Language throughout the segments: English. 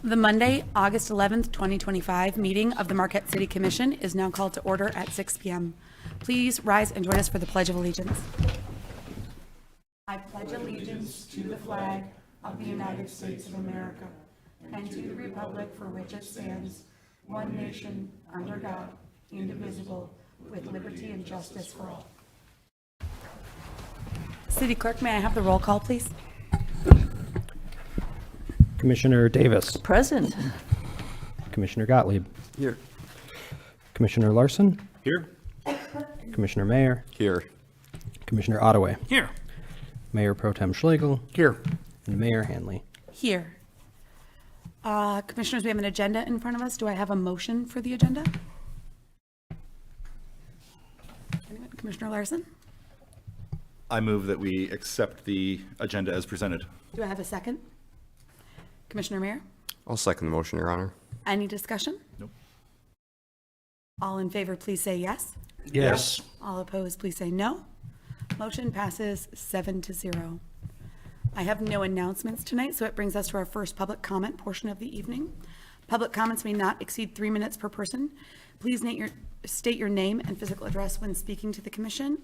The Monday, August 11th, 2025 meeting of the Marquette City Commission is now called to order at 6 p.m. Please rise and join us for the Pledge of Allegiance. I pledge allegiance to the flag of the United States of America and to the republic for which it stands, one nation, under God, indivisible, with liberty and justice for all. City Clerk, may I have the roll call, please? Commissioner Davis. Present. Commissioner Gottlieb. Here. Commissioner Larson. Here. Commissioner Mayer. Here. Commissioner Ottaway. Here. Mayor Pro Tem Schlegel. Here. And Mayor Hanley. Here. Commissioners, we have an agenda in front of us. Do I have a motion for the agenda? Anyone? Commissioner Larson? I move that we accept the agenda as presented. Do I have a second? Commissioner Mayer? I'll second the motion, Your Honor. Any discussion? Nope. All in favor, please say yes. Yes. All opposed, please say no. Motion passes 7-0. I have no announcements tonight, so it brings us to our first public comment portion of the evening. Public comments may not exceed 3 minutes per person. Please state your name and physical address when speaking to the commission.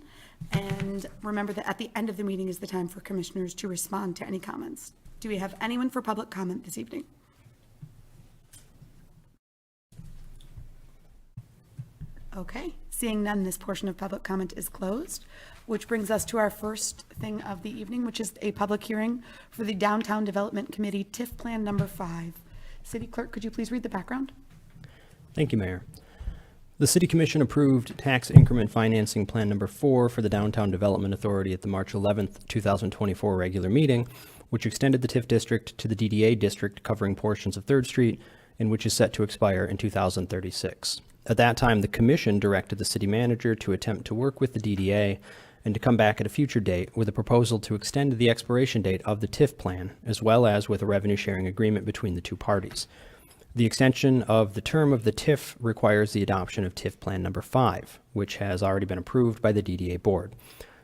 And remember that at the end of the meeting is the time for commissioners to respond to any comments. Do we have anyone for public comment this evening? Okay, seeing none, this portion of public comment is closed, which brings us to our first thing of the evening, which is a public hearing for the Downtown Development Committee TIF Plan number 5. City Clerk, could you please read the background? Thank you, Mayor. The City Commission approved Tax Increment Financing Plan number 4 for the Downtown Development Authority at the March 11th, 2024 regular meeting, which extended the TIF district to the DDA district covering portions of 3rd Street and which is set to expire in 2036. At that time, the Commission directed the City Manager to attempt to work with the DDA and to come back at a future date with a proposal to extend the expiration date of the TIF plan, as well as with a revenue sharing agreement between the two parties. The extension of the term of the TIF requires the adoption of TIF Plan number 5, which has already been approved by the DDA Board.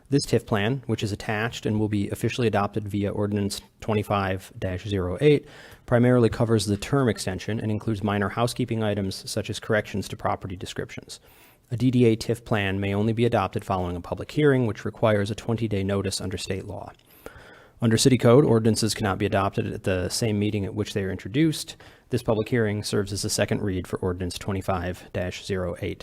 This TIF plan, which is attached and will be officially adopted via Ordinance 25-08, primarily covers the term extension and includes minor housekeeping items such as corrections to property descriptions. A DDA TIF plan may only be adopted following a public hearing, which requires a 20-day notice under state law. Under City Code, ordinances cannot be adopted at the same meeting at which they are introduced. This public hearing serves as a second read for Ordinance 25-08.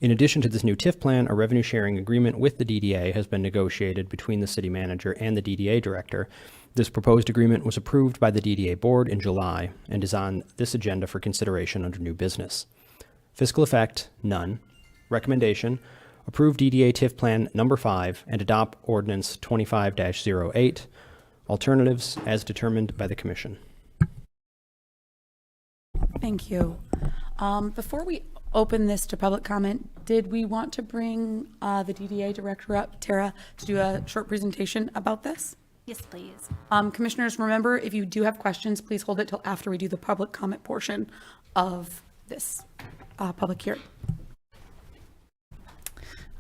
In addition to this new TIF plan, a revenue sharing agreement with the DDA has been negotiated between the City Manager and the DDA Director. This proposed agreement was approved by the DDA Board in July and is on this agenda for consideration under new business. Fiscal effect, none. Recommendation, approve DDA TIF Plan number 5 and adopt Ordinance 25-08. Alternatives as determined by the Commission. Thank you. Before we open this to public comment, did we want to bring the DDA Director up, Tara, to do a short presentation about this? Yes, please. Commissioners, remember, if you do have questions, please hold it till after we do the public comment portion of this public hearing.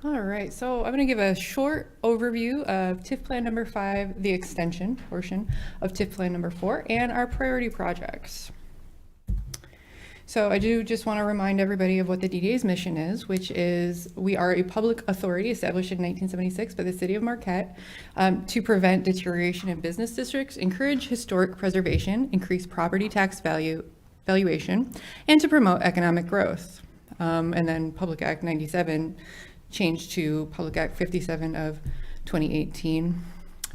All right, so I'm going to give a short overview of TIF Plan number 5, the extension portion of TIF Plan number 4, and our priority projects. So I do just want to remind everybody of what the DDA's mission is, which is we are a public authority established in 1976 by the City of Marquette to prevent deterioration in business districts, encourage historic preservation, increase property tax valuation, and to promote economic growth. And then Public Act 97 changed to Public Act 57 of 2018.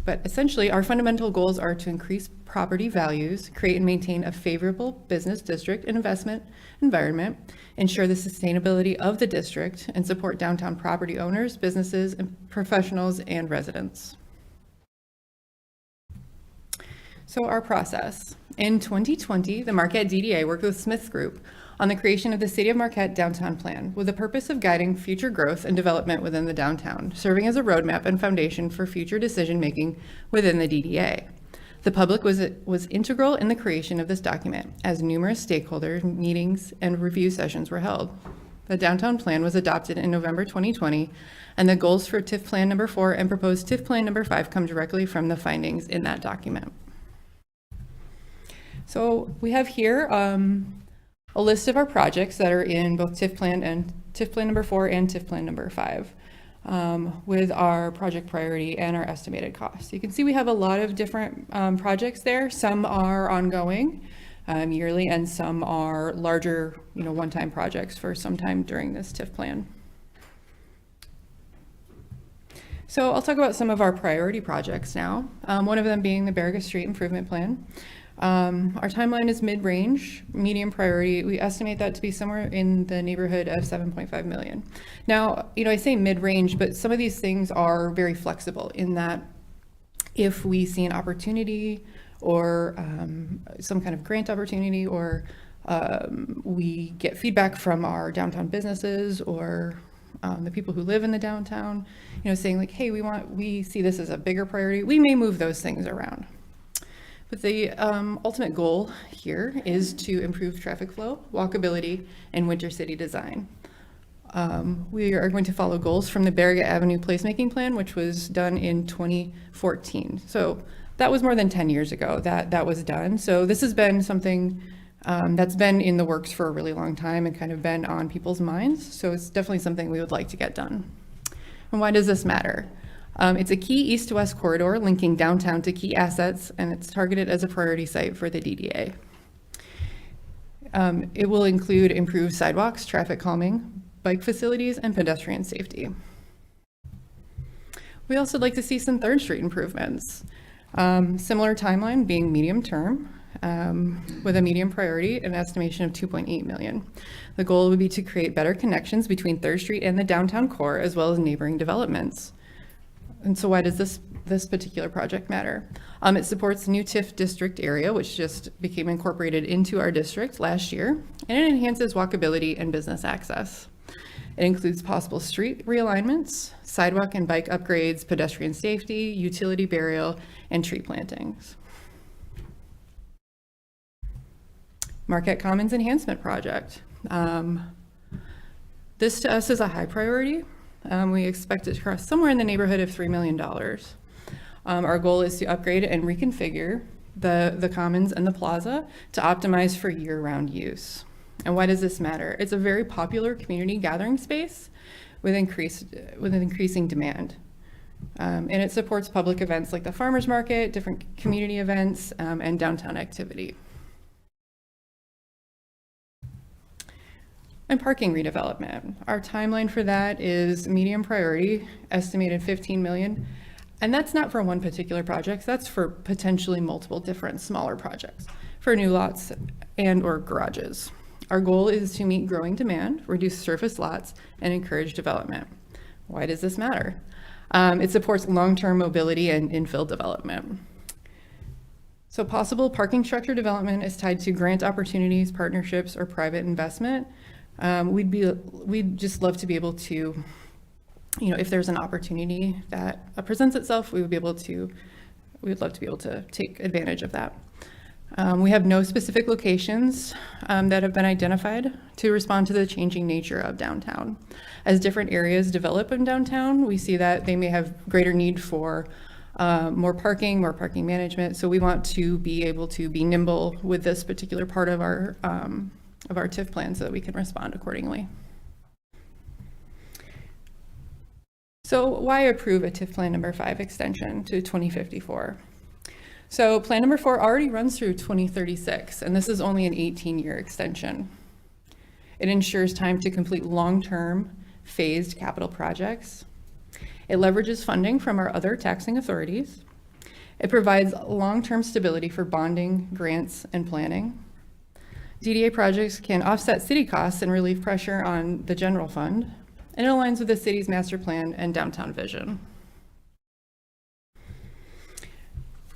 But essentially, our fundamental goals are to increase property values, create and maintain a favorable business district and investment environment, ensure the sustainability of the district, and support downtown property owners, businesses, and professionals and residents. So our process. In 2020, the Marquette DDA worked with Smith Group on the creation of the City of Marquette Downtown Plan with the purpose of guiding future growth and development within the downtown, serving as a roadmap and foundation for future decision-making within the DDA. The public was integral in the creation of this document, as numerous stakeholder meetings and review sessions were held. The downtown plan was adopted in November 2020, and the goals for TIF Plan number 4 and proposed TIF Plan number 5 come directly from the findings in that document. So we have here a list of our projects that are in both TIF Plan number 4 and TIF Plan number 5, with our project priority and our estimated costs. You can see we have a lot of different projects there. Some are ongoing yearly, and some are larger, one-time projects for some time during this TIF plan. So I'll talk about some of our priority projects now. One of them being the Baraga Street Improvement Plan. Our timeline is mid-range, medium priority. We estimate that to be somewhere in the neighborhood of 7.5 million. Now, I say mid-range, but some of these things are very flexible in that if we see an opportunity or some kind of grant opportunity, or we get feedback from our downtown businesses or the people who live in the downtown, saying like, hey, we see this as a bigger priority, we may move those things around. But the ultimate goal here is to improve traffic flow, walkability, and winter city design. We are going to follow goals from the Baraga Avenue Placemaking Plan, which was done in 2014. So that was more than 10 years ago that was done. So this has been something that's been in the works for a really long time and kind of been on people's minds. So it's definitely something we would like to get done. And why does this matter? It's a key east to west corridor linking downtown to key assets, and it's targeted as a priority site for the DDA. It will include improved sidewalks, traffic calming, bike facilities, and pedestrian safety. We also like to see some 3rd Street improvements. Similar timeline being medium term, with a medium priority, an estimation of 2.8 million. The goal would be to create better connections between 3rd Street and the downtown core, as well as neighboring developments. And so why does this particular project matter? It supports the new TIF district area, which just became incorporated into our district last year, and it enhances walkability and business access. It includes possible street realignments, sidewalk and bike upgrades, pedestrian safety, utility burial, and tree plantings. Marquette Commons Enhancement Project. This to us is a high priority. We expect it to cost somewhere in the neighborhood of $3 million. Our goal is to upgrade and reconfigure the commons and the plaza to optimize for year-round use. And why does this matter? It's a very popular community gathering space with increasing demand. And it supports public events like the farmers market, different community events, and downtown activity. And parking redevelopment. Our timeline for that is medium priority, estimated 15 million. And that's not for one particular project, that's for potentially multiple different smaller projects for new lots and or garages. Our goal is to meet growing demand, reduce surface lots, and encourage development. Why does this matter? It supports long-term mobility and infill development. So possible parking structure development is tied to grant opportunities, partnerships, or private investment. We'd just love to be able to, if there's an opportunity that presents itself, we would love to be able to take advantage of that. We have no specific locations that have been identified to respond to the changing nature of downtown. As different areas develop in downtown, we see that they may have greater need for more parking management. So we want to be able to be nimble with this particular part of our TIF plan so that we can respond accordingly. So why approve a TIF plan number 5 extension to 2054? So plan number 4 already runs through 2036, and this is only an 18-year extension. It ensures time to complete long-term phased capital projects. It leverages funding from our other taxing authorities. It provides long-term stability for bonding, grants, and planning. DDA projects can offset city costs and relieve pressure on the general fund, and it aligns with the city's master plan and downtown vision.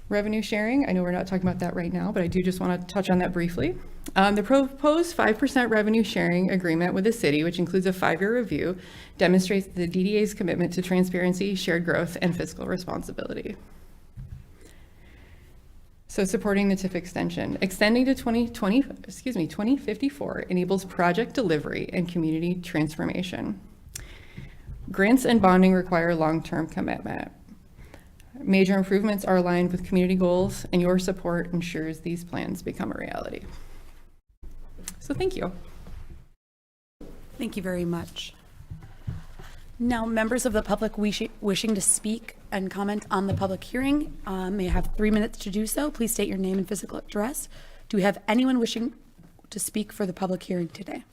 Revenue sharing, I know we're not talking about that right now, but I do just want to touch on that briefly. The proposed 5% revenue sharing agreement with the city, which includes a 5-year review, demonstrates the DDA's commitment to transparency, shared growth, and fiscal responsibility. So supporting the TIF extension, extending to 2054 enables project delivery and community transformation. Grants and bonding require long-term commitment. Major improvements are aligned with community goals, and your support ensures these plans become a reality. So thank you. Thank you very much. Now, members of the public wishing to speak and comment on the public hearing may have 3 minutes to do so. Please state your name and physical address. Do we have anyone wishing to speak for the public hearing today?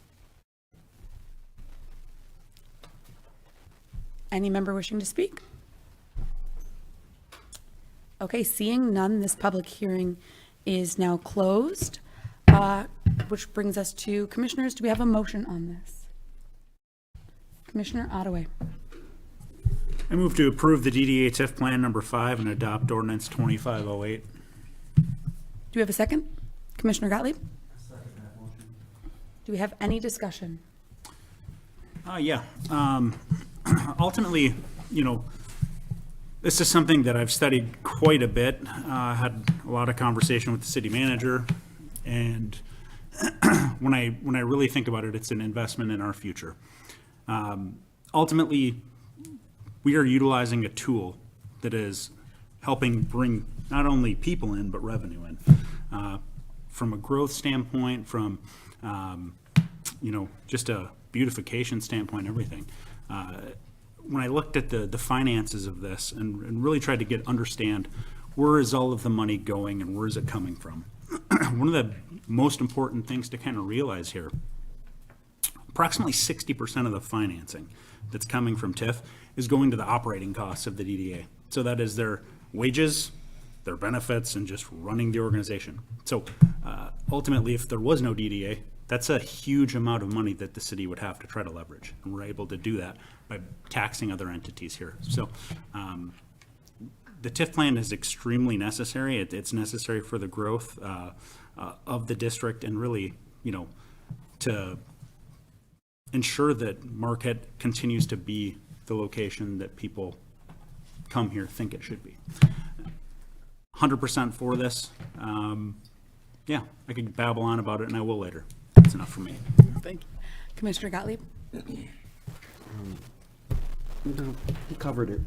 Any member wishing to speak? Okay, seeing none, this public hearing is now closed, which brings us to commissioners. Do we have a motion on this? Commissioner Ottaway. I move to approve the DDA TIF Plan number 5 and adopt ordinance 2508. Do we have a second? Commissioner Gottlieb? Do we have any discussion? Ultimately, this is something that I've studied quite a bit. I had a lot of conversation with the city manager, and when I really think about it, it's an investment in our future. Ultimately, we are utilizing a tool that is helping bring not only people in, but revenue in. From a growth standpoint, from, just a beautification standpoint, everything. When I looked at the finances of this and really tried to understand where is all of the money going and where is it coming from, one of the most important things to kind of realize here, approximately 60% of the financing that's coming from TIF is going to the operating costs of the DDA. So that is their wages, their benefits, and just running the organization. So ultimately, if there was no DDA, that's a huge amount of money that the city would have to try to leverage. And we're able to do that by taxing other entities here. So the TIF plan is extremely necessary. It's necessary for the growth of the district and really, to ensure that Marquette continues to be the location that people come here think it should be. 100% for this. I could babble on about it, and I will later. That's enough for me. Thank you. Commissioner Gottlieb? No, you covered it.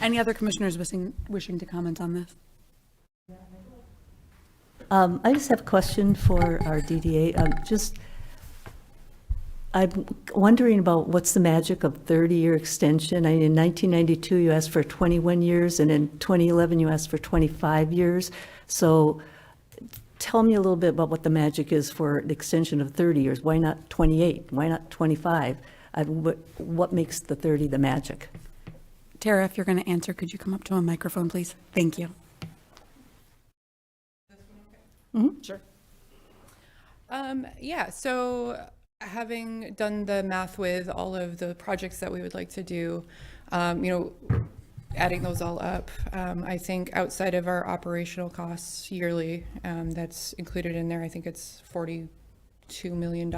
Any other commissioners wishing to comment on this? I just have a question for our DDA. I'm wondering about what's the magic of 30-year extension. In 1992, you asked for 21 years, and in 2011, you asked for 25 years. So tell me a little bit about what the magic is for the extension of 30 years. Why not 28? Why not 25? What makes the 30 the magic? Tara, if you're going to answer, could you come up to a microphone, please? Thank you. Sure. So having done the math with all of the projects that we would like to do, adding those all up, I think outside of our operational costs yearly, that's included in there, I think it's $42 million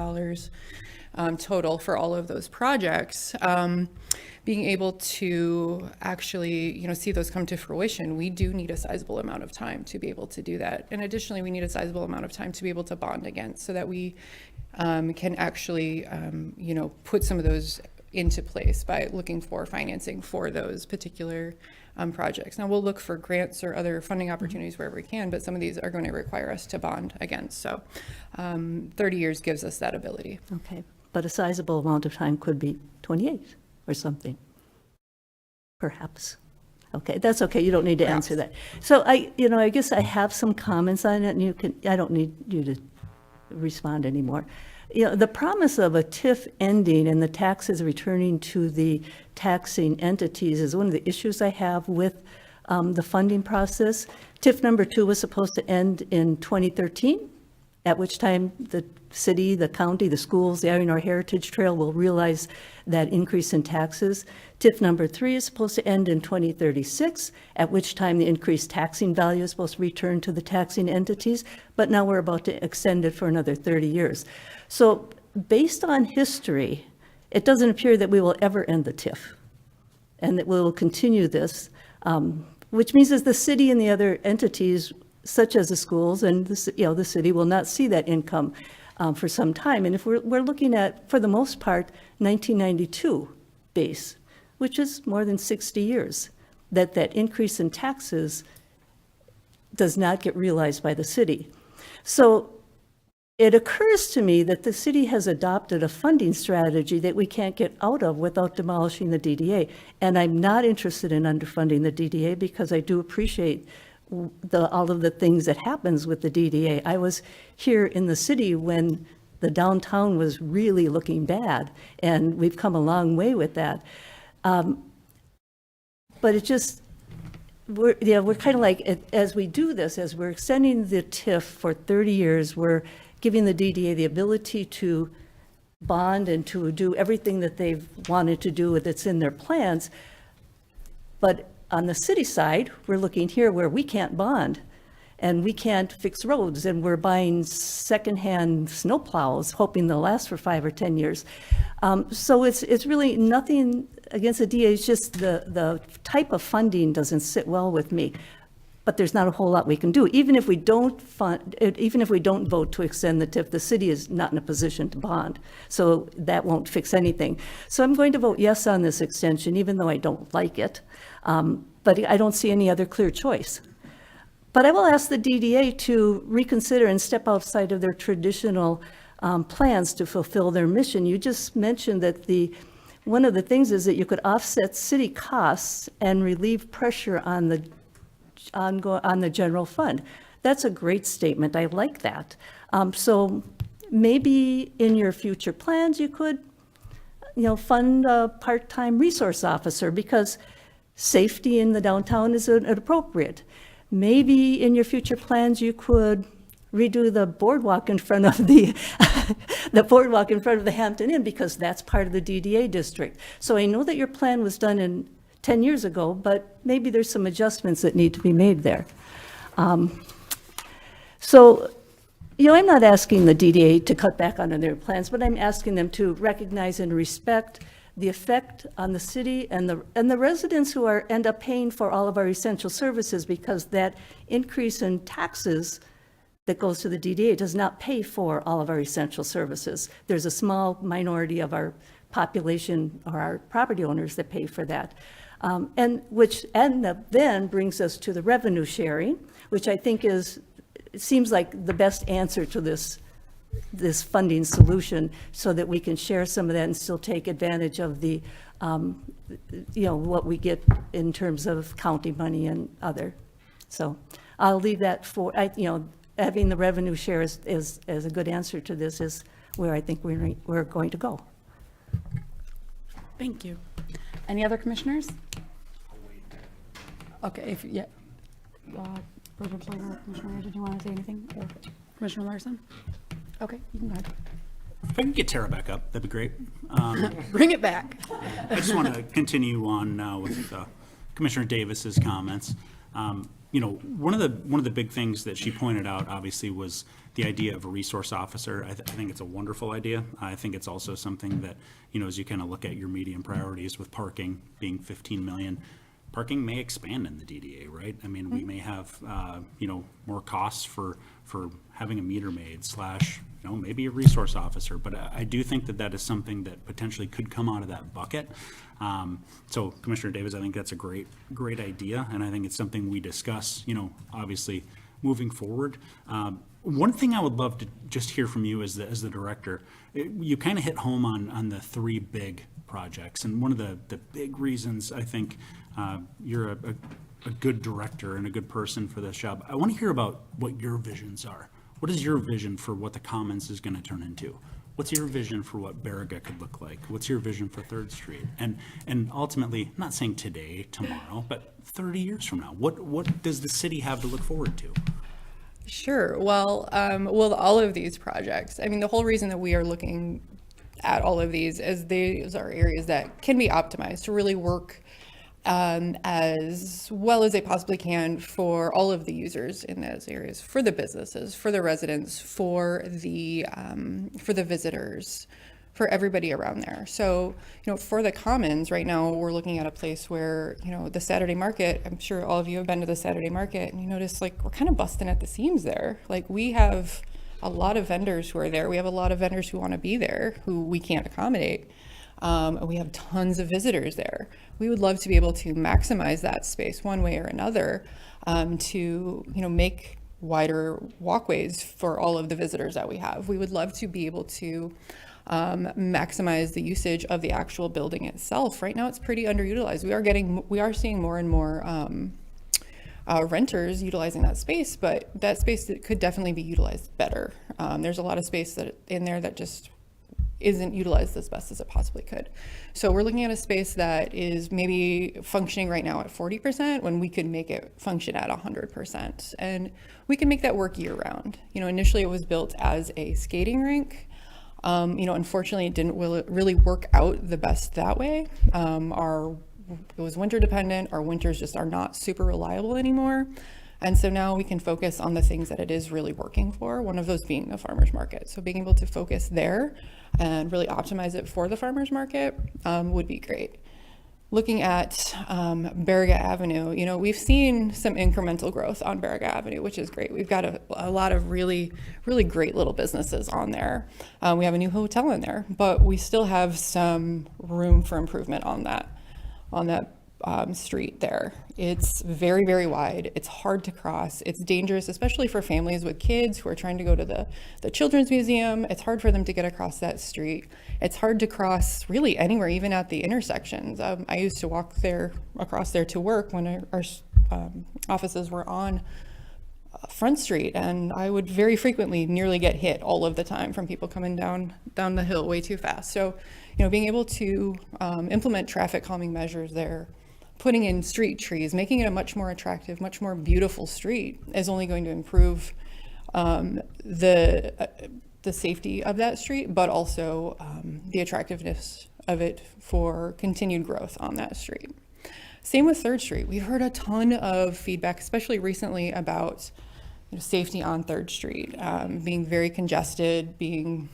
total for all of those projects. Being able to actually, see those come to fruition, we do need a sizable amount of time to be able to do that. And additionally, we need a sizable amount of time to be able to bond against so that we can actually, put some of those into place by looking for financing for those particular projects. Now, we'll look for grants or other funding opportunities wherever we can, but some of these are going to require us to bond against. So 30 years gives us that ability. Okay, but a sizable amount of time could be 28 or something, perhaps. Okay, that's okay. You don't need to answer that. So I guess I have some comments on it, and I don't need you to respond anymore. The promise of a TIF ending and the taxes returning to the taxing entities is one of the issues I have with the funding process. TIF number 2 was supposed to end in 2013, at which time the city, the county, the schools, the Iron Ore Heritage Trail will realize that increase in taxes. TIF number 3 is supposed to end in 2036, at which time the increased taxing value is supposed to return to the taxing entities, but now we're about to extend it for another 30 years. So based on history, it doesn't appear that we will ever end the TIF, and that we will continue this, which means that the city and the other entities, such as the schools and the city, will not see that income for some time. And if we're looking at, for the most part, 1992 base, which is more than 60 years. that increase in taxes does not get realized by the city. So it occurs to me that the city has adopted a funding strategy that we can't get out of without demolishing the DDA. And I'm not interested in underfunding the DDA because I do appreciate all of the things that happens with the DDA. I was here in the city when the downtown was really looking bad, and we've come a long way with that. But it just, we're kind of like, as we do this, as we're extending the TIF for 30 years, we're giving the DDA the ability to bond and to do everything that they've wanted to do that's in their plans. But on the city side, we're looking here where we can't bond and we can't fix roads, and we're buying secondhand snowplows, hoping they'll last for 5 or 10 years. So it's really nothing against the DA, it's just the type of funding doesn't sit well with me. But there's not a whole lot we can do. Even if we don't vote to extend the TIF, the city is not in a position to bond. So that won't fix anything. So I'm going to vote yes on this extension, even though I don't like it. But I don't see any other clear choice. But I will ask the DDA to reconsider and step outside of their traditional plans to fulfill their mission. You just mentioned that one of the things is that you could offset city costs and relieve pressure on the general fund. That's a great statement. I like that. So maybe in your future plans, you could, fund a part-time resource officer because safety in the downtown is appropriate. Maybe in your future plans, you could redo the boardwalk in front of the boardwalk in front of the Hampton Inn because that's part of the DDA district. So I know that your plan was done 10 years ago, but maybe there's some adjustments that need to be made there. So, I'm not asking the DDA to cut back on their plans, but I'm asking them to recognize and respect the effect on the city and the residents who end up paying for all of our essential services, because that increase in taxes that goes to the DDA does not pay for all of our essential services. There's a small minority of our population or our property owners that pay for that. And then brings us to the revenue sharing, which I think seems like the best answer to this funding solution, so that we can share some of that and still take advantage of the, what we get in terms of county money and other. So I'll leave that for, having the revenue share as a good answer to this is where I think we're going to go. Thank you. Any other commissioners? Okay, Commissioner, did you want to say anything? Or Commissioner Larson? Okay, you can go ahead. If I can get Tara back up, that'd be great. Bring it back. I just want to continue on with Commissioner Davis's comments. One of the big things that she pointed out, obviously, was the idea of a resource officer. I think it's a wonderful idea. I think it's also something that, as you kind of look at your medium priorities with parking being 15 million, parking may expand in the DDA, right? I mean, we may have, more costs for having a meter maid / maybe a resource officer, but I do think that is something that potentially could come out of that bucket. So Commissioner Davis, I think that's a great idea, and I think it's something we discuss, obviously moving forward. One thing I would love to just hear from you as the director, you kind of hit home on the 3 big projects, and one of the big reasons I think you're a good director and a good person for this job. I want to hear about what your visions are. What is your vision for what the Commons is going to turn into? What's your vision for what Baraga could look like? What's your vision for 3rd Street? And ultimately, I'm not saying today, tomorrow, but 30 years from now, what does the city have to look forward to? Sure. Well, all of these projects, I mean, the whole reason that we are looking at all of these is these are areas that can be optimized to really work as well as they possibly can for all of the users in those areas, for the businesses, for the residents, for the visitors, for everybody around there. So, for the Commons right now, we're looking at a place where, the Saturday market, I'm sure all of you have been to the Saturday market, and you notice we're kind of busting at the seams there. We have a lot of vendors who are there. We have a lot of vendors who want to be there who we can't accommodate. We have tons of visitors there. We would love to be able to maximize that space one way or another, to, make wider walkways for all of the visitors that we have. We would love to be able to maximize the usage of the actual building itself. Right now, it's pretty underutilized. We are seeing more and more renters utilizing that space, but that space that could definitely be utilized better. There's a lot of space in there that just isn't utilized as best as it possibly could. So we're looking at a space that is maybe functioning right now at 40% when we could make it function at 100%. And we can make that work year round. Initially it was built as a skating rink. Unfortunately it didn't really work out the best that way. It was winter dependent. Our winters just are not super reliable anymore. And so now we can focus on the things that it is really working for, one of those being the farmer's market. So being able to focus there and really optimize it for the farmer's market would be great. Looking at Barriga Avenue, we've seen some incremental growth on Barriga Avenue, which is great. We've got a lot of really, really great little businesses on there. We have a new hotel in there, but we still have some room for improvement on that street there. It's very, very wide. It's hard to cross. It's dangerous, especially for families with kids who are trying to go to the Children's Museum. It's hard for them to get across that street. It's hard to cross really anywhere, even at the intersections. I used to walk across there to work when our offices were on Front Street, and I would very frequently nearly get hit all of the time from people coming down the hill way too fast. So, being able to implement traffic calming measures there, putting in street trees, making it a much more attractive, much more beautiful street is only going to improve the safety of that street, but also the attractiveness of it for continued growth on that street. Same with 3rd Street. We've heard a ton of feedback, especially recently, about safety on 3rd Street, being very congested, being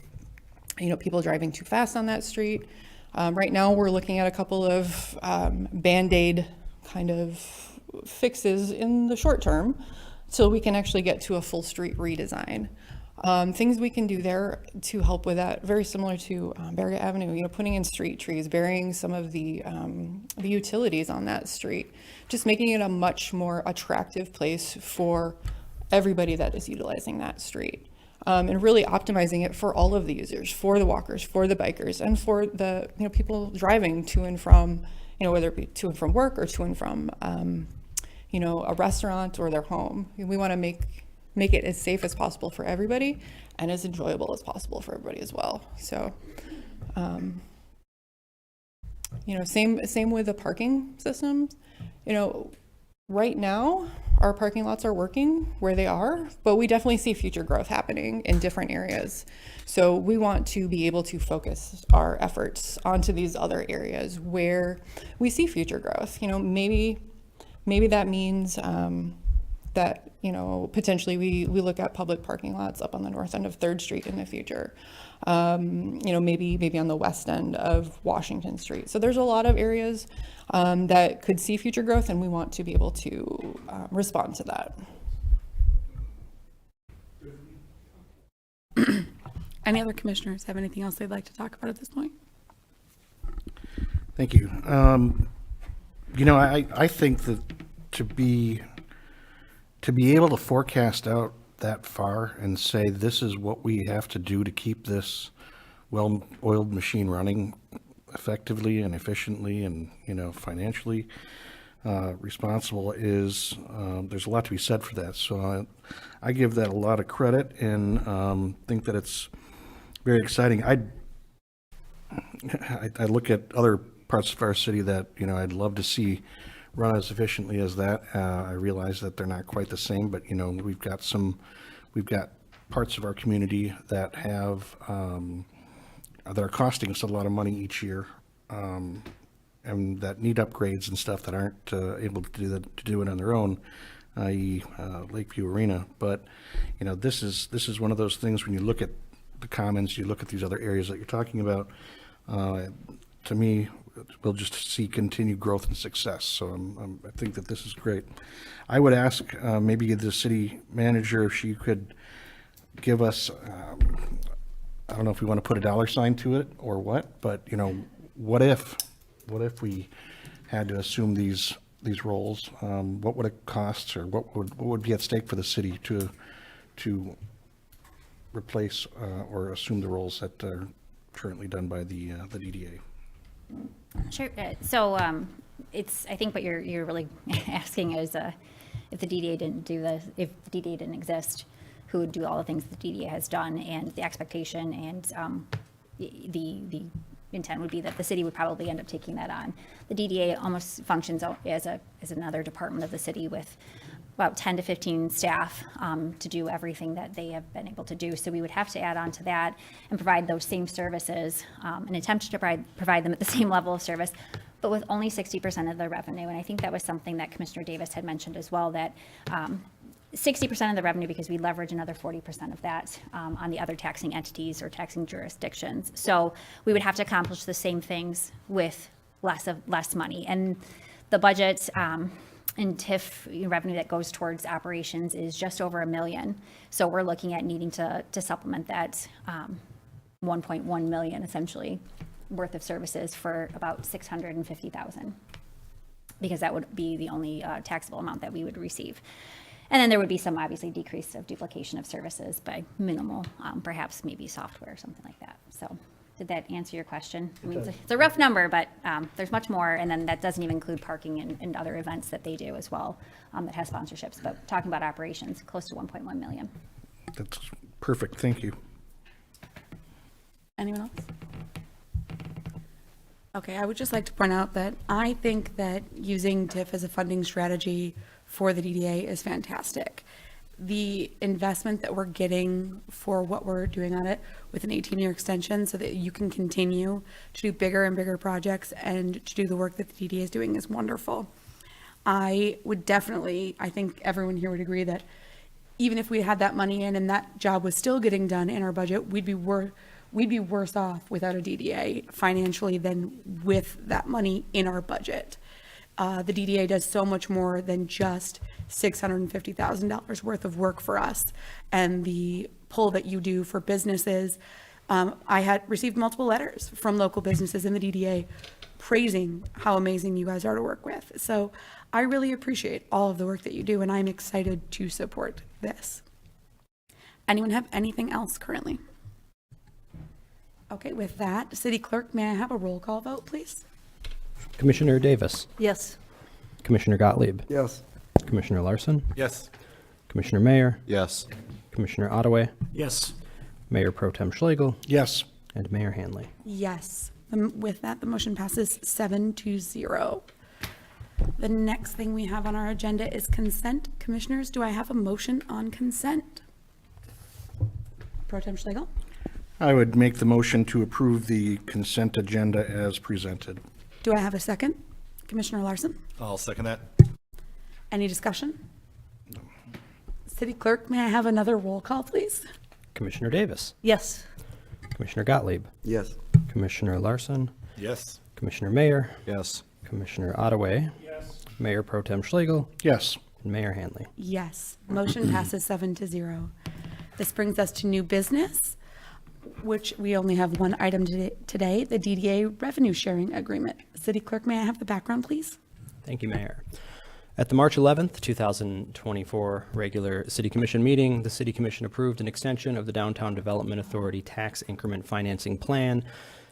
people driving too fast on that street. Right now, we're looking at a couple of Band-Aid kind of fixes in the short term so we can actually get to a full street redesign. Things we can do there to help with that, very similar to Barriga Avenue, putting in street trees, burying some of the utilities on that street, just making it a much more attractive place for everybody that is utilizing that street. And really optimizing it for all of the users, for the walkers, for the bikers, and for the people driving to and from, whether it be to and from work or to and from, a restaurant or their home. We want to make it as safe as possible for everybody and as enjoyable as possible for everybody as well. So, same with the parking systems. Right now, our parking lots are working where they are, but we definitely see future growth happening in different areas. So we want to be able to focus our efforts onto these other areas where we see future growth. Maybe that means that, potentially we look at public parking lots up on the north end of 3rd Street in the future. Maybe on the west end of Washington Street. So there's a lot of areas that could see future growth, and we want to be able to respond to that. Any other commissioners have anything else they'd like to talk about at this point? Thank you. I think that to be able to forecast out that far and say this is what we have to do to keep this well-oiled machine running effectively and efficiently and financially responsible is there's a lot to be said for that. So I give that a lot of credit and think that it's very exciting. I look at other parts of our city that I'd love to see run as efficiently as that. I realize that they're not quite the same, but we've got parts of our community that have that are costing us a lot of money each year, and that need upgrades and stuff that aren't able to do it on their own, i.e. Lakeview Arena. But this is one of those things when you look at the commons, you look at these other areas that you're talking about. To me, we'll just see continued growth and success. So I think that this is great. I would ask maybe the city manager if she could give us, I don't know if we want to put a dollar sign to it or what, but what if we had to assume these roles? What would it cost, or what would be at stake for the city to replace or assume the roles that are currently done by the DDA? Sure. It's, I think what you're really asking is, if the DDA if the DDA didn't exist, who would do all the things the DDA has done, and the expectation and the intent would be that the city would probably end up taking that on. The DDA almost functions as another department of the city with about 10 to 15 staff to do everything that they have been able to do. So we would have to add on to that and provide those same services, and attempt to provide them at the same level of service, but with only 60% of the revenue. And I think that was something that Commissioner Davis had mentioned as well, that 60% of the revenue, because we leverage another 40% of that on the other taxing entities or taxing jurisdictions. So we would have to accomplish the same things with less money. And the budget in TIF revenue that goes towards operations is just over $1 million. So we're looking at needing to supplement that 1.1 million essentially worth of services for about $650,000, because that would be the only taxable amount that we would receive. And then there would be some obviously decrease of duplication of services by minimal, perhaps maybe software or something like that. So did that answer your question? I mean, it's a rough number, but there's much more. And then that doesn't even include parking and other events that they do as well that has sponsorships. But talking about operations, close to 1.1 million. That's perfect. Thank you. Anyone else? Okay, I would just like to point out that I think that using TIF as a funding strategy for the DDA is fantastic. The investment that we're getting for what we're doing on it with an 18-year extension so that you can continue to do bigger and bigger projects and to do the work that the DDA is doing is wonderful. I would definitely, I think everyone here would agree that even if we had that money in and that job was still getting done in our budget, we'd be worse off without a DDA financially than with that money in our budget. The DDA does so much more than just $650,000 worth of work for us, and the pull that you do for businesses. I had received multiple letters from local businesses in the DDA praising how amazing you guys are to work with. So I really appreciate all of the work that you do, and I'm excited to support this. Anyone have anything else currently? Okay, with that, City Clerk, may I have a roll call vote, please? Commissioner Davis, Yes. Commissioner Gottlieb, Yes. Commissioner Larson, Yes. Commissioner Mayer, Yes. Commissioner Ottaway, Yes. Mayor Pro Tem Schlegel, Yes. and Mayor Hanley. Yes. With that, the motion passes 7-0. The next thing we have on our agenda is consent. Commissioners, do I have a motion on consent? Pro Tem Schlegel? I would make the motion to approve the consent agenda as presented. Do I have a second? Commissioner Larson? I'll second that. Any discussion? City Clerk, may I have another roll call, please? Commissioner Davis, Yes. Commissioner Gottlieb, Yes. Commissioner Larson, Yes. Commissioner Mayer, Yes. Commissioner Ottaway, Mayor Pro Tem Schlegel, Yes. and Mayor Hanley. Yes. Motion passes 7-0. This brings us to new business, which we only have one item today, the DDA revenue sharing agreement. City Clerk, may I have the background, please? Thank you, Mayor. At the March 11th, 2024 regular City Commission meeting, the City Commission approved an extension of the Downtown Development Authority tax increment financing plan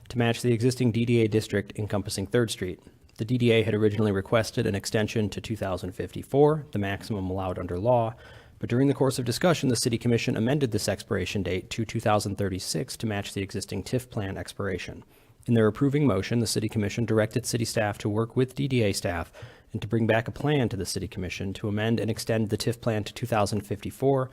to match the existing DDA district encompassing 3rd Street. The DDA had originally requested an extension to 2054, the maximum allowed under law, but during the course of discussion, the City Commission amended this expiration date to 2036 to match the existing TIF plan expiration. In their approving motion, the City Commission directed City staff to work with DDA staff and to bring back a plan to the City Commission to amend and extend the TIF plan to 2054,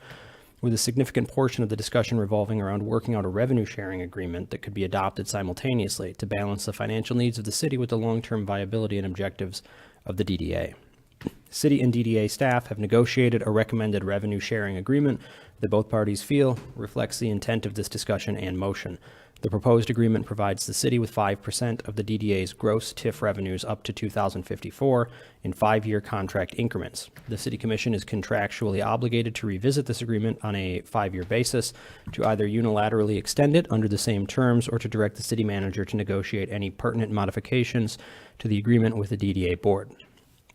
with a significant portion of the discussion revolving around working out a revenue sharing agreement that could be adopted simultaneously to balance the financial needs of the city with the long-term viability and objectives of the DDA. City and DDA staff have negotiated a recommended revenue sharing agreement that both parties feel reflects the intent of this discussion and motion. The proposed agreement provides the city with 5% of the DDA's gross TIF revenues up to 2054 in 5-year contract increments. The City Commission is contractually obligated to revisit this agreement on a 5-year basis to either unilaterally extend it under the same terms or to direct the city manager to negotiate any pertinent modifications to the agreement with the DDA board.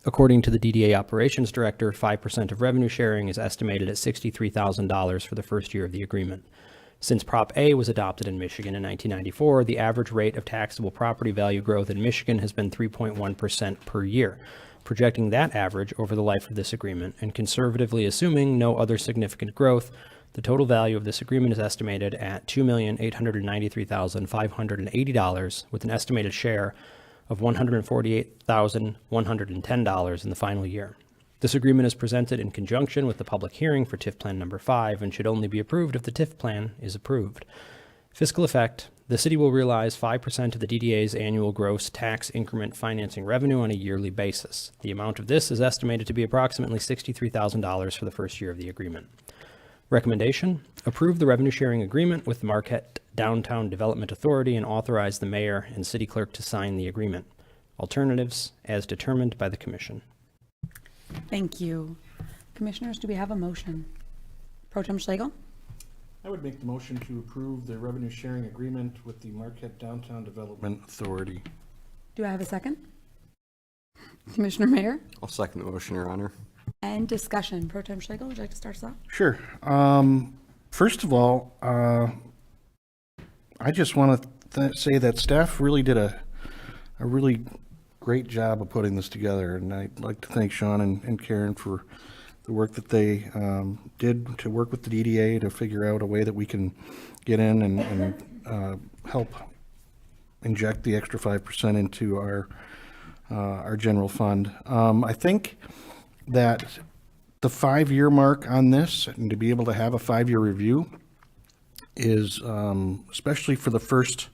According to the DDA operations director, 5% of revenue sharing is estimated at $63,000 for the first year of the agreement. Since Prop A was adopted in Michigan in 1994, the average rate of taxable property value growth in Michigan has been 3.1% per year. Projecting that average over the life of this agreement and conservatively assuming no other significant growth, the total value of this agreement is estimated at $2,893,580, with an estimated share of $148,110 in the final year. This agreement is presented in conjunction with the public hearing for TIF Plan Number 5 and should only be approved if the TIF plan is approved. Fiscal effect: the city will realize 5% of the DDA's annual gross tax increment financing revenue on a yearly basis. The amount of this is estimated to be approximately $63,000 for the first year of the agreement. Recommendation: approve the revenue sharing agreement with the Marquette Downtown Development Authority and authorize the mayor and city clerk to sign the agreement. Alternatives as determined by the commission. Thank you. Commissioners, do we have a motion? Pro Tem Schlegel? I would make the motion to approve the revenue sharing agreement with the Marquette Downtown Development Authority. Do I have a second? Commissioner Mayer? I'll second the motion, Your Honor. And discussion. Pro Tem Schlegel, would you like to start us off? Sure. First of all, I just want to say that staff really did a really great job of putting this together, and I'd like to thank Sean and Karen for the work that they did to work with the DDA to figure out a way that we can get in and help inject the extra 5% into our general fund. I think that the 5-year mark on this, and to be able to have a 5-year review, is especially for the first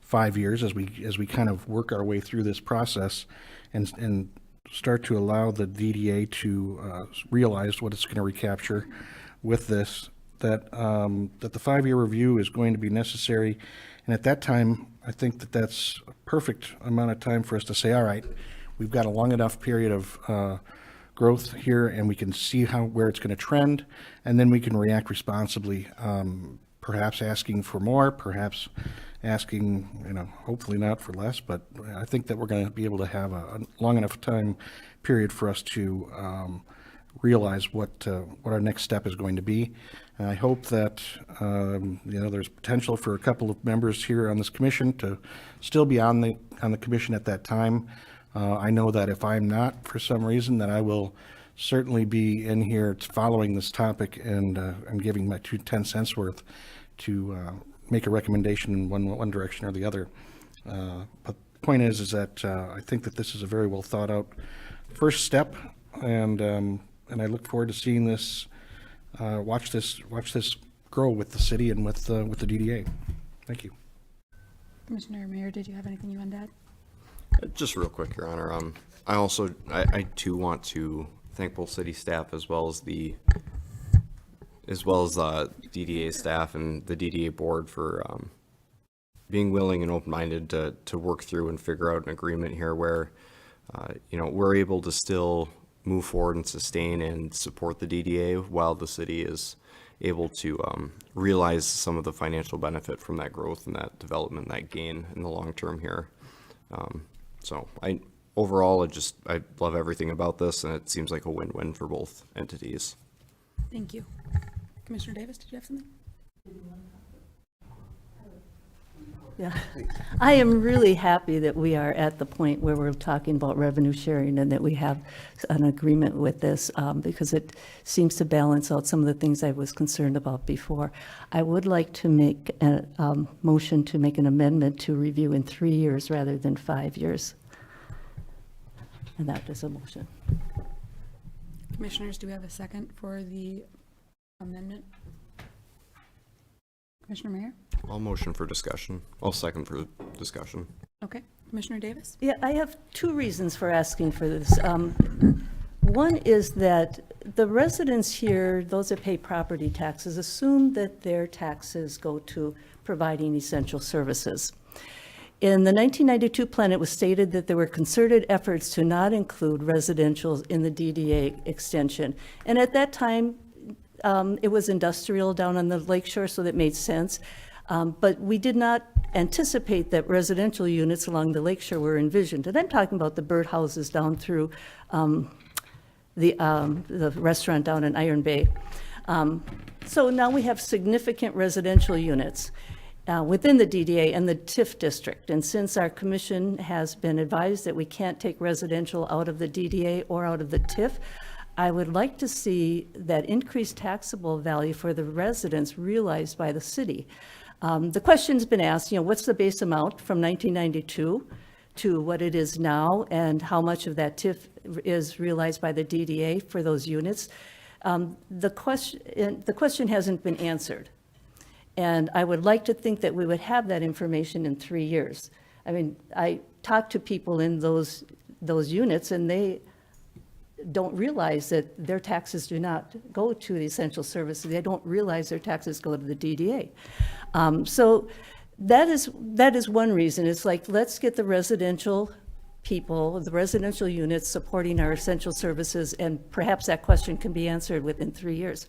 5 years as we kind of work our way through this process and start to allow the DDA to realize what it's going to recapture with this, that the 5-year review is going to be necessary. And at that time, I think that that's a perfect amount of time for us to say, all right, we've got a long enough period of growth here, and we can see where it's going to trend, and then we can react responsibly, perhaps asking for more, perhaps asking, hopefully not for less, but I think that we're going to be able to have a long enough time period for us to realize what our next step is going to be. And I hope that there's potential for a couple of members here on this commission to still be on the commission at that time. I know that if I'm not, for some reason, that I will certainly be in here following this topic and giving my 10 cents worth to make a recommendation in one direction or the other. But the point is that I think that this is a very well thought out first step, and I look forward to seeing this, watch this grow with the city and with the DDA. Thank you. Commissioner Mayer, did you have anything you wanted to add? Just real quick, Your Honor. I too want to thank both city staff as well as the DDA staff and the DDA board for being willing and open-minded to work through and figure out an agreement here where we're able to still move forward and sustain and support the DDA while the city is able to realize some of the financial benefit from that growth and that development, that gain in the long term here. So overall, I love everything about this, and it seems like a win-win for both entities. Thank you. Commissioner Davis, did you have something? Yeah, I am really happy that we are at the point where we're talking about revenue sharing and that we have an agreement with this because it seems to balance out some of the things I was concerned about before. I would like to make a motion to make an amendment to review in 3 years rather than 5 years. And that is a motion. Commissioners, do we have a second for the amendment? Commissioner Mayer? I'll motion for discussion. I'll second for discussion. Okay. Commissioner Davis? Yeah, I have 2 reasons for asking for this. One is that the residents here, those that pay property taxes, assume that their taxes go to providing essential services. In the 1992 plan, it was stated that there were concerted efforts to not include residential in the DDA extension. And at that time, it was industrial down on the lakeshore, so that made sense. But we did not anticipate that residential units along the lakeshore were envisioned. And I'm talking about the birdhouses down through the restaurant down in Iron Bay. So now we have significant residential units within the DDA and the TIF district. And since our commission has been advised that we can't take residential out of the DDA or out of the TIF, I would like to see that increased taxable value for the residents realized by the city. The question's been asked, what's the base amount from 1992 to what it is now, and how much of that TIF is realized by the DDA for those units? The question hasn't been answered. And I would like to think that we would have that information in 3 years. I mean, I talk to people in those units, and they don't realize that their taxes do not go to the essential services. They don't realize their taxes go to the DDA. So that is one reason. It's like, let's get the residential people, the residential units supporting our essential services, and perhaps that question can be answered within 3 years.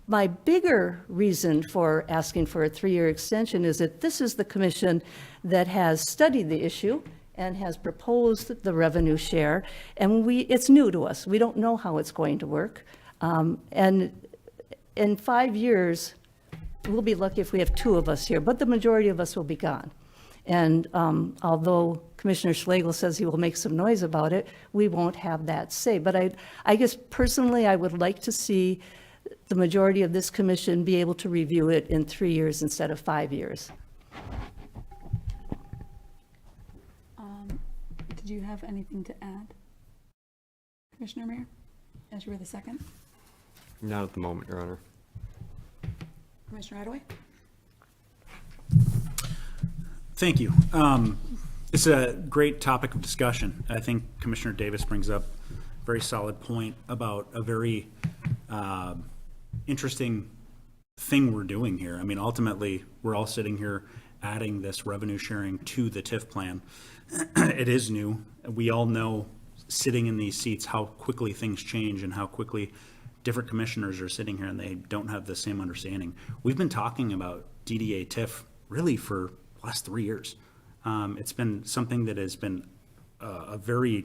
My bigger reason for asking for a 3-year extension is that this is the commission that has studied the issue and has proposed the revenue share, and it's new to us. We don't know how it's going to work. And in 5 years, we'll be lucky if we have 2 of us here, but the majority of us will be gone. And although Commissioner Schlegel says he will make some noise about it, we won't have that say. But I guess personally, I would like to see the majority of this commission be able to review it in 3 years instead of 5 years. Did you have anything to add, Commissioner Mayor, as you were the second? Not at the moment, Your Honor. Commissioner Ottaway? Thank you. It's a great topic of discussion. I think Commissioner Davis brings up a very solid point about a very interesting thing we're doing here. I mean, ultimately, we're all sitting here adding this revenue sharing to the TIF plan. It is new. We all know, sitting in these seats, how quickly things change and how quickly different commissioners are sitting here and they don't have the same understanding. We've been talking about DDA TIF really for the last 3 years. It's been something that has been a very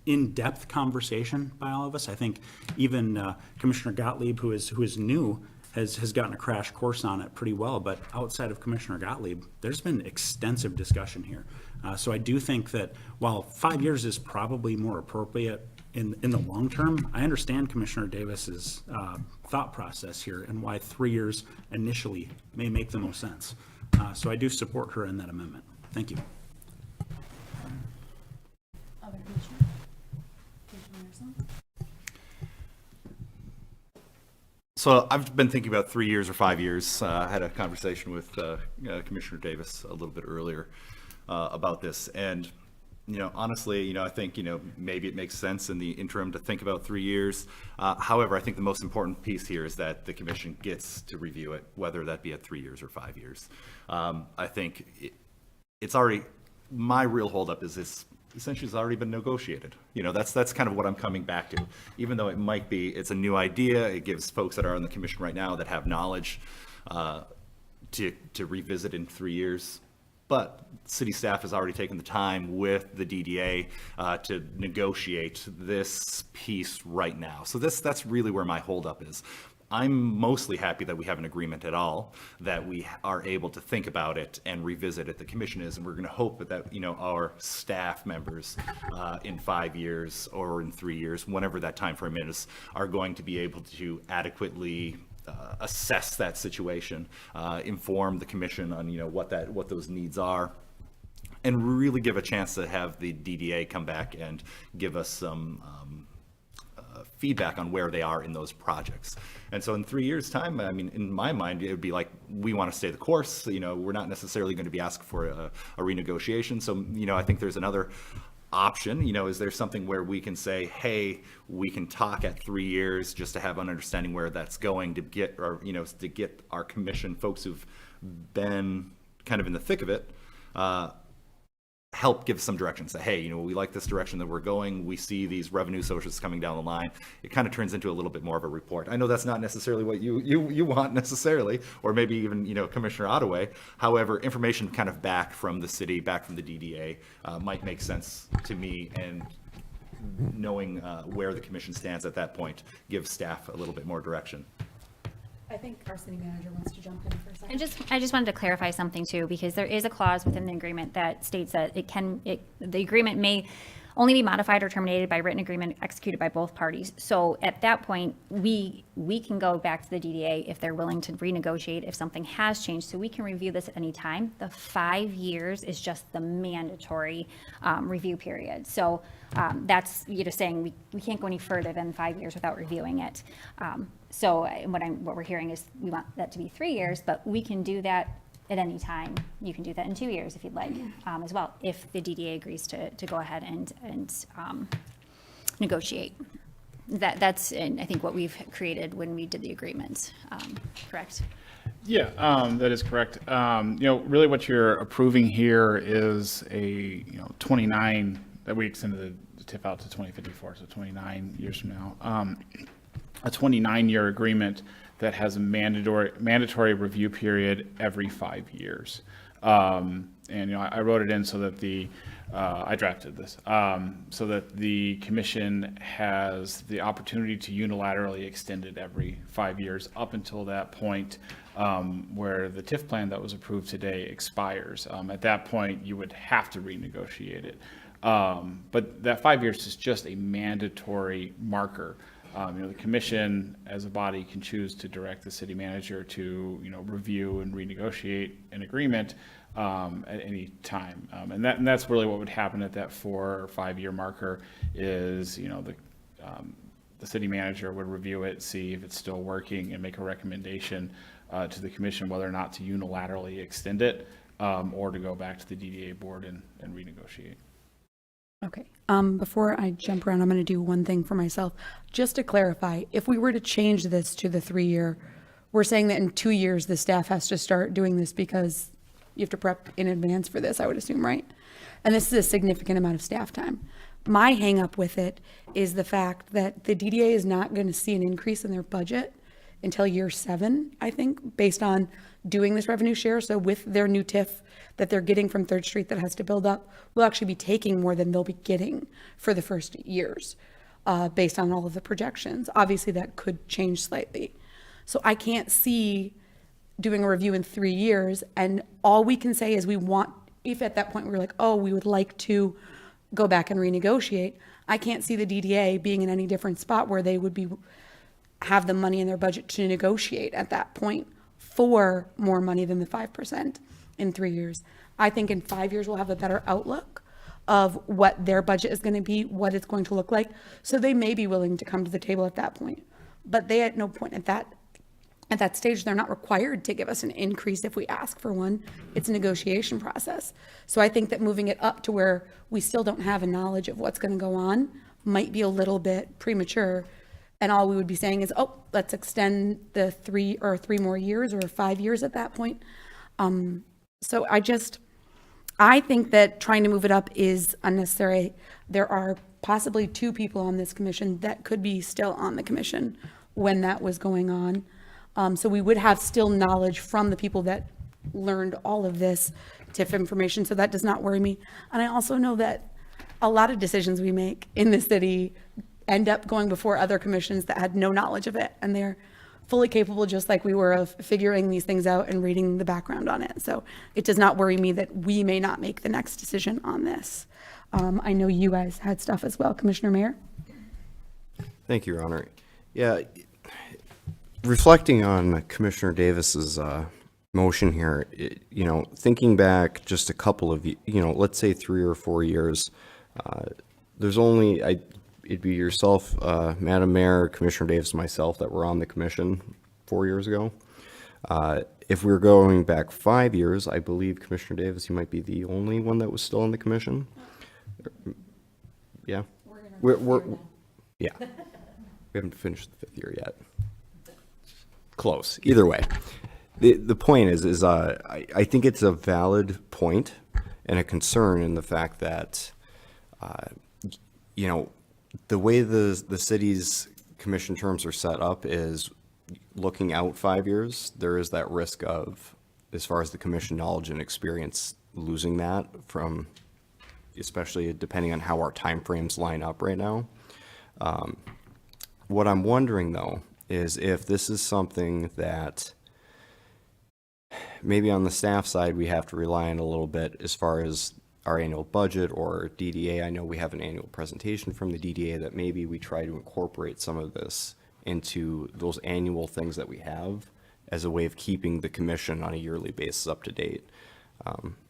in-depth conversation by all of us. I think even Commissioner Gottlieb, who is new, has gotten a crash course on it pretty well. But outside of Commissioner Gottlieb, there's been extensive discussion here. So I do think that while 5 years is probably more appropriate in the long term, I understand Commissioner Davis's thought process here and why 3 years initially may make the most sense. So I do support her in that amendment. Thank you. Other commissioners? Commissioner Anderson? So I've been thinking about 3 years or 5 years. I had a conversation with Commissioner Davis a little bit earlier about this. And, honestly, I think, maybe it makes sense in the interim to think about 3 years. However, I think the most important piece here is that the commission gets to review it, whether that be at 3 years or 5 years. I think it's already, my real holdup is this essentially has already been negotiated. That's kind of what I'm coming back to. Even though it's a new idea, it gives folks that are on the commission right now that have knowledge to revisit in 3 years. But city staff has already taken the time with the DDA to negotiate this piece right now. So that's really where my holdup is. I'm mostly happy that we have an agreement at all, that we are able to think about it and revisit it. The commission is, and we're going to hope that our staff members in 5 years or in 3 years, whenever that time frame is, are going to be able to adequately assess that situation, inform the commission on what those needs are, and really give a chance to have the DDA come back and give us some feedback on where they are in those projects. And so in 3 years' time, I mean, in my mind, it would be like, we want to stay the course. We're not necessarily going to be asked for a renegotiation. So, I think there's another option? You know, is there something where we can say, hey, we can talk at 3 years just to have an understanding where that's going to get, or, you know, to get our commission folks who've been kind of in the thick of it, help give some direction. Say, hey, you know, we like this direction that we're going. We see these revenue sources coming down the line. It kind of turns into a little bit more of a report. I know that's not necessarily what you want necessarily, or maybe even, you know, Commissioner Ottaway. However, information kind of back from the city, back from the DDA might make sense to me, and knowing where the commission stands at that point gives staff a little bit more direction. I think our city manager wants to jump in for a second. I just wanted to clarify something too, because there is a clause within the agreement that states that the agreement may only be modified or terminated by written agreement executed by both parties. So at that point, we can go back to the DDA if they're willing to renegotiate if something has changed. So we can review this at any time. The 5 years is just the mandatory review period. So that's, you're just saying we can't go any further than 5 years without reviewing it. So what we're hearing is we want that to be 3 years, but we can do that at any time. You can do that in 2 years if you'd like, as well, if the DDA agrees to go ahead and negotiate. That's, I think, what we've created when we did the agreement, correct? Yeah, that is correct. You know, really what you're approving here is a, 29, that we extended the TIF out to 2054, so 29 years from now. A 29-year agreement that has a mandatory review period every 5 years. And, I wrote it in so that I drafted this, so that the commission has the opportunity to unilaterally extend it every 5 years up until that point where the TIF plan that was approved today expires. At that point, you would have to renegotiate it. But that 5 years is just a mandatory marker. The commission as a body can choose to direct the city manager to, review and renegotiate an agreement at any time. And that's really what would happen at that 4 or 5 year marker is, the city manager would review it, see if it's still working, and make a recommendation to the commission whether or not to unilaterally extend it or to go back to the DDA board and renegotiate. Okay. Before I jump around, I'm going to do one thing for myself. Just to clarify, if we were to change this to the 3 year, we're saying that in 2 years, the staff has to start doing this because you have to prep in advance for this, I would assume, right? And this is a significant amount of staff time. My hang up with it is the fact that the DDA is not going to see an increase in their budget until year 7, I think, based on doing this revenue share. So with their new TIF that they're getting from 3rd Street that has to build up, we'll actually be taking more than they'll be getting for the first years based on all of the projections. Obviously, that could change slightly. So I can't see doing a review in 3 years, and all we can say is we want, if at that point we're like, oh, we would like to go back and renegotiate, I can't see the DDA being in any different spot where they would have the money in their budget to negotiate at that point for more money than the 5% in 3 years. I think in 5 years we'll have a better outlook of what their budget is going to be, what it's going to look like. So they may be willing to come to the table at that point. But they at no point at that stage, they're not required to give us an increase if we ask for one. It's a negotiation process. So I think that moving it up to where we still don't have a knowledge of what's going to go on might be a little bit premature. And all we would be saying is, oh, let's extend the 3 more years or 5 years at that point. So I think that trying to move it up is unnecessary. There are possibly 2 people on this commission that could be still on the commission when that was going on. So we would have still knowledge from the people that learned all of this TIF information. So that does not worry me. And I also know that a lot of decisions we make in the city end up going before other commissions that had no knowledge of it. And they're fully capable, just like we were, of figuring these things out and reading the background on it. So it does not worry me that we may not make the next decision on this. I know you guys had stuff as well. Commissioner Mayer? Thank you, Your Honor. Yeah, reflecting on Commissioner Davis's motion here, thinking back just a couple of, let's say 3 or 4 years, there's only, it'd be yourself, Madam Mayor, Commissioner Davis, and myself that were on the commission 4 years ago. If we're going back 5 years, I believe, Commissioner Davis, you might be the only one that was still on the commission. Yeah? Yeah. We haven't finished the 5th year yet. Close. Either way. The point is I think it's a valid point and a concern in the fact that, you know, the way the city's commission terms are set up is looking out 5 years, there is that risk of, as far as the commission knowledge and experience, losing that from, especially depending on how our timeframes line up right now. What I'm wondering though, is if this is something that maybe on the staff side, we have to rely on a little bit as far as our annual budget or DDA. I know we have an annual presentation from the DDA that maybe we try to incorporate some of this into those annual things that we have as a way of keeping the commission on a yearly basis up to date.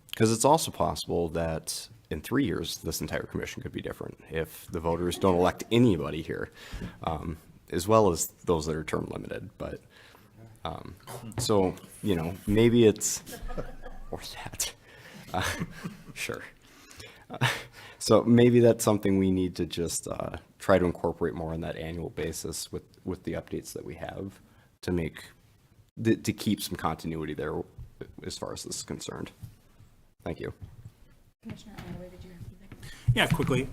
Because it's also possible that in 3 years, this entire commission could be different if the voters don't elect anybody here, as well as those that are term limited. But so, you know, maybe it's, or that, sure. So maybe that's something we need to just try to incorporate more on that annual basis with the updates that we have to make, to keep some continuity there as far as this is concerned. Thank you. Commissioner Underwood, did you have anything? Yeah, quickly.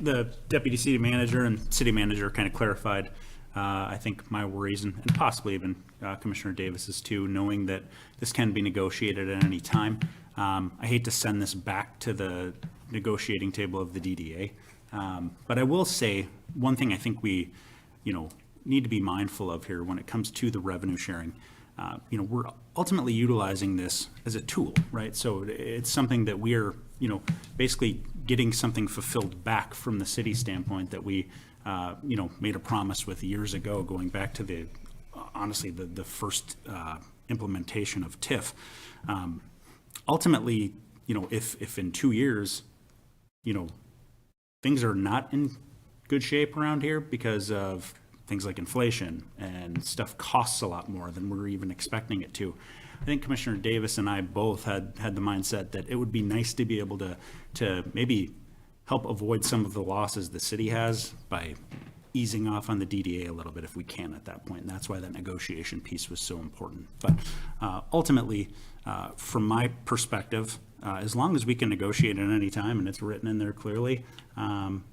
The deputy city manager and city manager kind of clarified, I think, my worries and possibly even Commissioner Davis's too, knowing that this can be negotiated at any time. I hate to send this back to the negotiating table of the DDA, but I will say one thing I think we, you know, need to be mindful of here when it comes to the revenue sharing. You know, we're ultimately utilizing this as a tool, right? So it's something that we're, you know, basically getting something fulfilled back from the city standpoint that we, you know, made a promise with years ago, going back to the, honestly, the first implementation of TIF. Ultimately, you know, if in 2 years, you know, things are not in good shape around here because of things like inflation and stuff costs a lot more than we're even expecting it to. I think Commissioner Davis and I both had the mindset that it would be nice to be able to maybe help avoid some of the losses the city has by easing off on the DDA a little bit if we can at that point. And that's why that negotiation piece was so important. But ultimately, from my perspective, as long as we can negotiate at any time and it's written in there clearly, I'm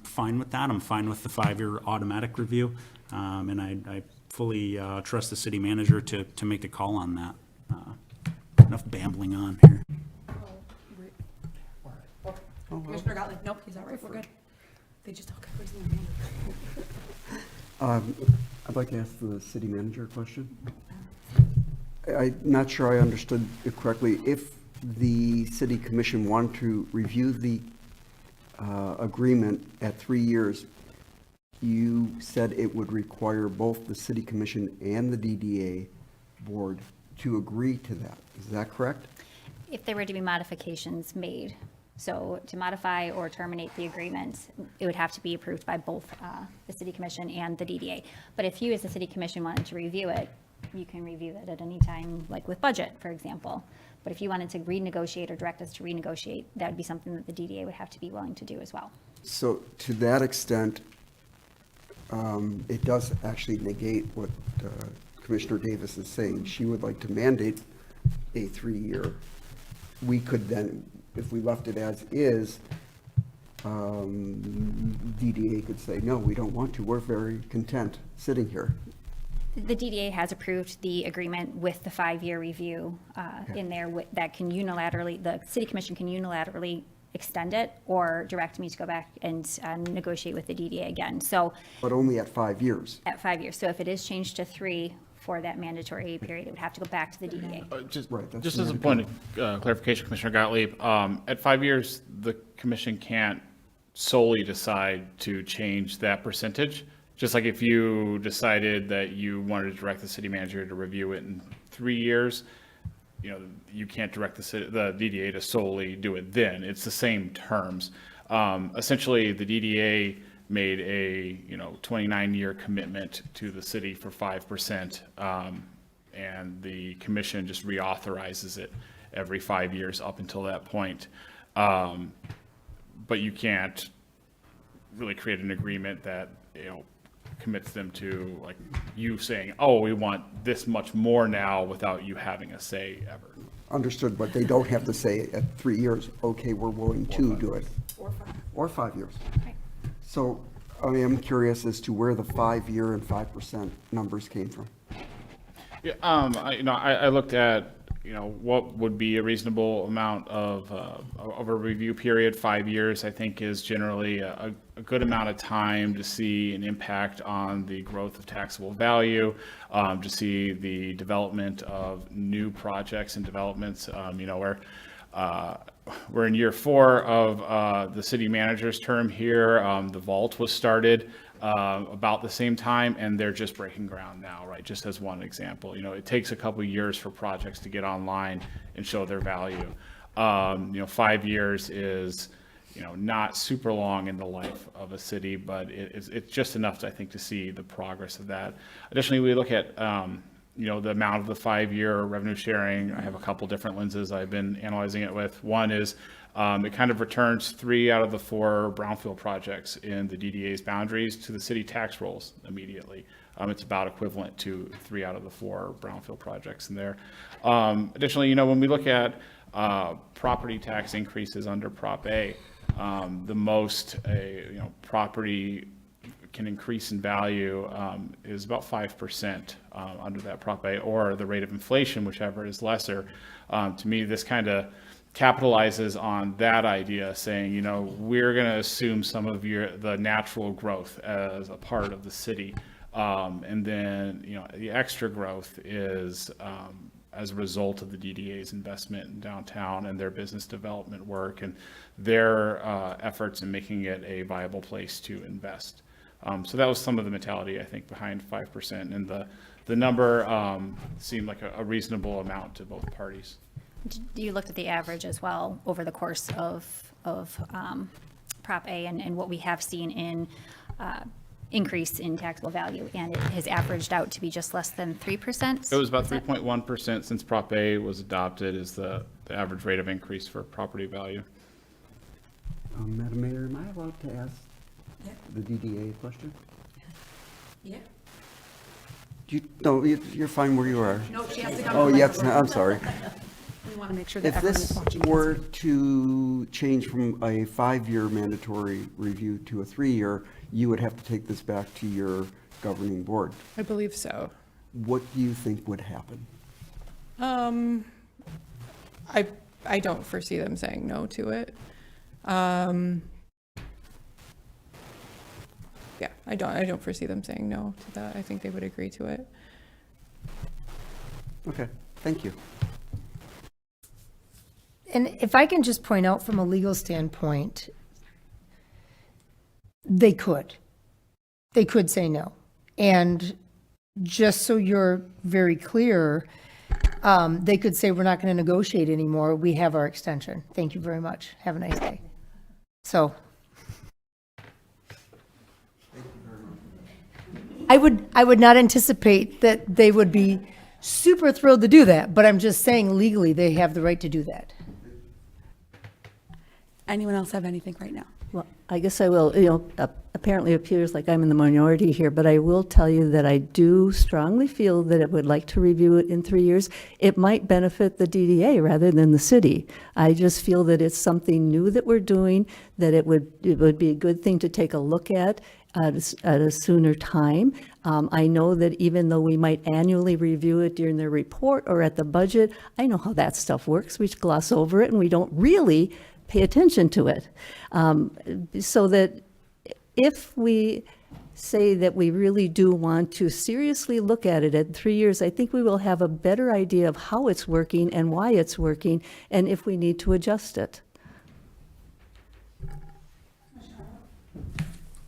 fine with that. I'm fine with the 5-year automatic review. And I fully trust the city manager to make the call on that. Enough bambling on here. Commissioner Gottlieb, nope, he's all right, we're good. They just all kept raising their hand. I'd like to ask the city manager a question. I'm not sure I understood it correctly. If the city commission wanted to review the agreement at 3 years, you said it would require both the city commission and the DDA board to agree to that. Is that correct? If there were to be modifications made, so to modify or terminate the agreement, it would have to be approved by both the city commission and the DDA. But if you as the city commission wanted to review it, you can review it at any time, like with budget, for example. But if you wanted to renegotiate or direct us to renegotiate, that would be something that the DDA would have to be willing to do as well. So to that extent, it does actually negate what Commissioner Davis is saying. She would like to mandate a 3-year. We could then, if we left it as is, DDA could say, no, we don't want to. We're very content sitting here. The DDA has approved the agreement with the 5-year review in there that can unilaterally, the city commission can unilaterally extend it or direct me to go back and negotiate with the DDA again. So, But only at 5 years. at 5 years. So if it is changed to 3 for that mandatory period, it would have to go back to the DDA. Just, Right, that's just the as a other point of clarification, Commissioner Gottlieb, at 5 years, the commission can't solely decide to change that percentage. Just like if you decided that you wanted to direct the city manager to review it in 3 years, you know, you can't direct the DDA to solely do it then. It's the same terms. Essentially, the DDA made a, 29-year commitment to the city for 5%, and the commission just reauthorizes it every 5 years up until that point. But you can't really create an agreement that, commits them to, like, you saying, oh, we want this much more now without you having a say ever. Understood, but they don't have to say at 3 years, okay, we're willing to do it. Or 5 years. Right. So I am curious as to where the 5-year and 5% numbers came from. Yeah, I looked at, what would be a reasonable amount of a review period. 5 years, I think, is generally a good amount of time to see an impact on the growth of taxable value, to see the development of new projects and developments. We're in year 4 of the city manager's term here. The vault was started about the same time, and they're just breaking ground now, right? Just as one example, it takes a couple of years for projects to get online and show their value. 5 years is, not super long in the life of a city, but it's just enough, I think, to see the progress of that. Additionally, we look at, the amount of the 5-year revenue sharing. I have a couple different lenses I've been analyzing it with. One is it kind of returns 3 out of the 4 brownfield projects in the DDA's boundaries to the city tax rolls immediately. It's about equivalent to 3 out of the 4 brownfield projects in there. Additionally, when we look at property tax increases under Prop A, the most property can increase in value is about 5% under that Prop A, or the rate of inflation, whichever is lesser. To me, this kind of capitalizes on that idea, saying, we're going to assume some of the natural growth as a part of the city, and then the extra growth is as a result of the DDA's investment in downtown and their business development work and their efforts in making it a viable place to invest. So that was some of the mentality, I think, behind 5%, and the number seemed like a reasonable amount to both parties. You looked at the average as well over the course of Prop A and what we have seen in increase in taxable value, and it has averaged out to be just less than 3%. It was about 3.1% since Prop A was adopted, is the average rate of increase for property value. Madam Mayor, am I allowed to ask the DDA a question? Yeah. No, you're fine where you are. No, she has to come. Oh, to the yes, microphone. I'm sorry. We want to make sure that If everyone is this watching. were to change from a 5-year mandatory review to a 3-year, you would have to take this back to your governing board. I believe so. What do you think would happen? I don't foresee them saying no to it. Yeah, I don't foresee them saying no to that. I think they would agree to it. Okay, thank you. And if I can just point out from a legal standpoint, they could say no. And just so you're very clear, they could say, we're not going to negotiate anymore. We have our extension. Thank you very much. Have a nice day. So I would not anticipate that they would be super thrilled to do that, but I'm just saying legally they have the right to do that. Anyone else have anything right now? Well, I guess I will, apparently it appears like I'm in the minority here, but I will tell you that I do strongly feel that it would like to review it in 3 years. It might benefit the DDA rather than the city. I just feel that it's something new that we're doing, that it would be a good thing to take a look at a sooner time. I know that even though we might annually review it during the report or at the budget, I know how that stuff works. We gloss over it and we don't really pay attention to it. So that if we say that we really do want to seriously look at it at 3 years, I think we will have a better idea of how it's working and why it's working, and if we need to adjust it.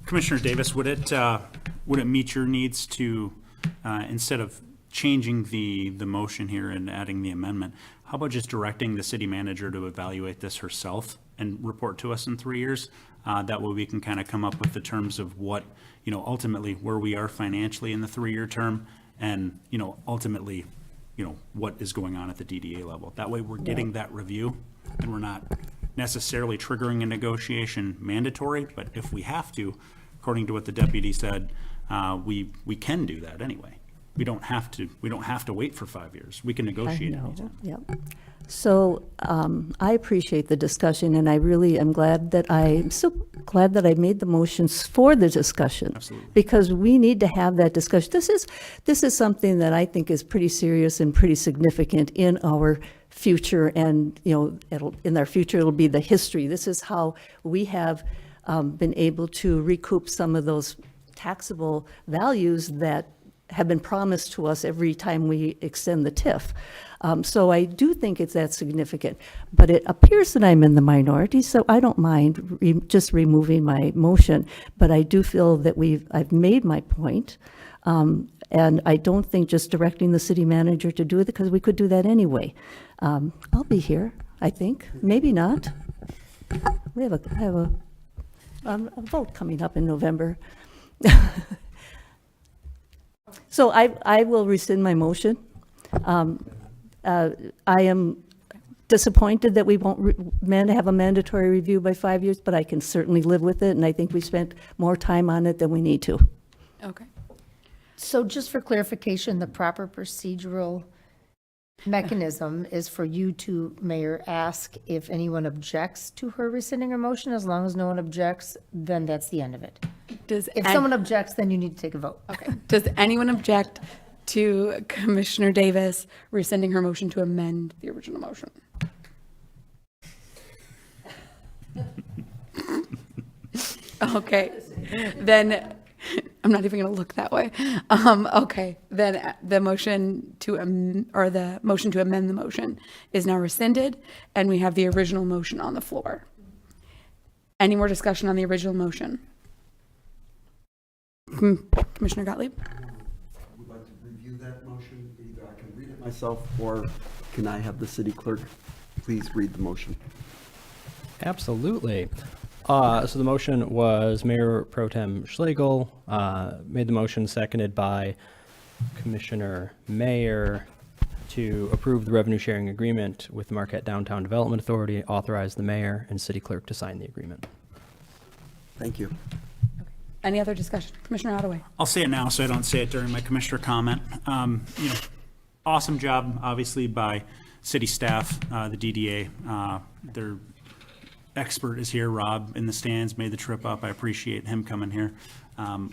Commissioner Davis, would it meet your needs to, instead of changing the motion here and adding the amendment, how about just directing the city manager to evaluate this herself and report to us in 3 years? That way we can kind of come up with the terms of what, ultimately where we are financially in the 3-year term, and, ultimately, what is going on at the DDA level. That way we're getting that review and we're not necessarily triggering a negotiation mandatory, but if we have to, according to what the deputy said, we can do that anyway. We don't have to wait for 5 years. We can I negotiate know, anytime. yep. So I appreciate the discussion, and I really am glad that I'm so glad that I made the motions for the discussion. Absolutely. Because we need to have that discussion. This is something that I think is pretty serious and pretty significant in our future, and, in our future, it'll be the history. This is how we have been able to recoup some of those taxable values that have been promised to us every time we extend the TIF. So I do think it's that significant. But it appears that I'm in the minority, so I don't mind just removing my motion. But I do feel that I've made my point. And I don't think just directing the city manager to do it, because we could do that anyway. I'll be here, I think. Maybe not. We have a vote coming up in November. So I will rescind my motion. I am disappointed that we won't have a mandatory review by 5 years, but I can certainly live with it, and I think we spent more time on it than we need to. Okay. So just for clarification, the proper procedural mechanism is for you to, Mayor, ask if anyone objects to her rescinding her motion. As long as no one objects, then that's the end of it. If someone objects, then you need to take a vote. Okay. Does anyone object to Commissioner Davis rescinding her motion to amend the original motion? Okay, then, I'm not even gonna look that way. Okay, then the motion to, the motion to amend the motion is now rescinded, and we have the original motion on the floor. Any more discussion on the original motion? Commissioner Gottlieb? Would like to review that motion. Either I can read it myself, or can I have the city clerk please read the motion? Absolutely. So the motion was Mayor Pro Tem Schlegel made the motion, seconded by Commissioner Mayer, to approve the revenue sharing agreement with the Marquette Downtown Development Authority, authorize the mayor and city clerk to sign the agreement. Thank you. Any other discussion? Commissioner Ottaway? I'll say it now so I don't say it during my commissioner comment. Awesome job, obviously, by city staff, the DDA. Their expert is here, Rob, in the stands, made the trip up. I appreciate him coming here.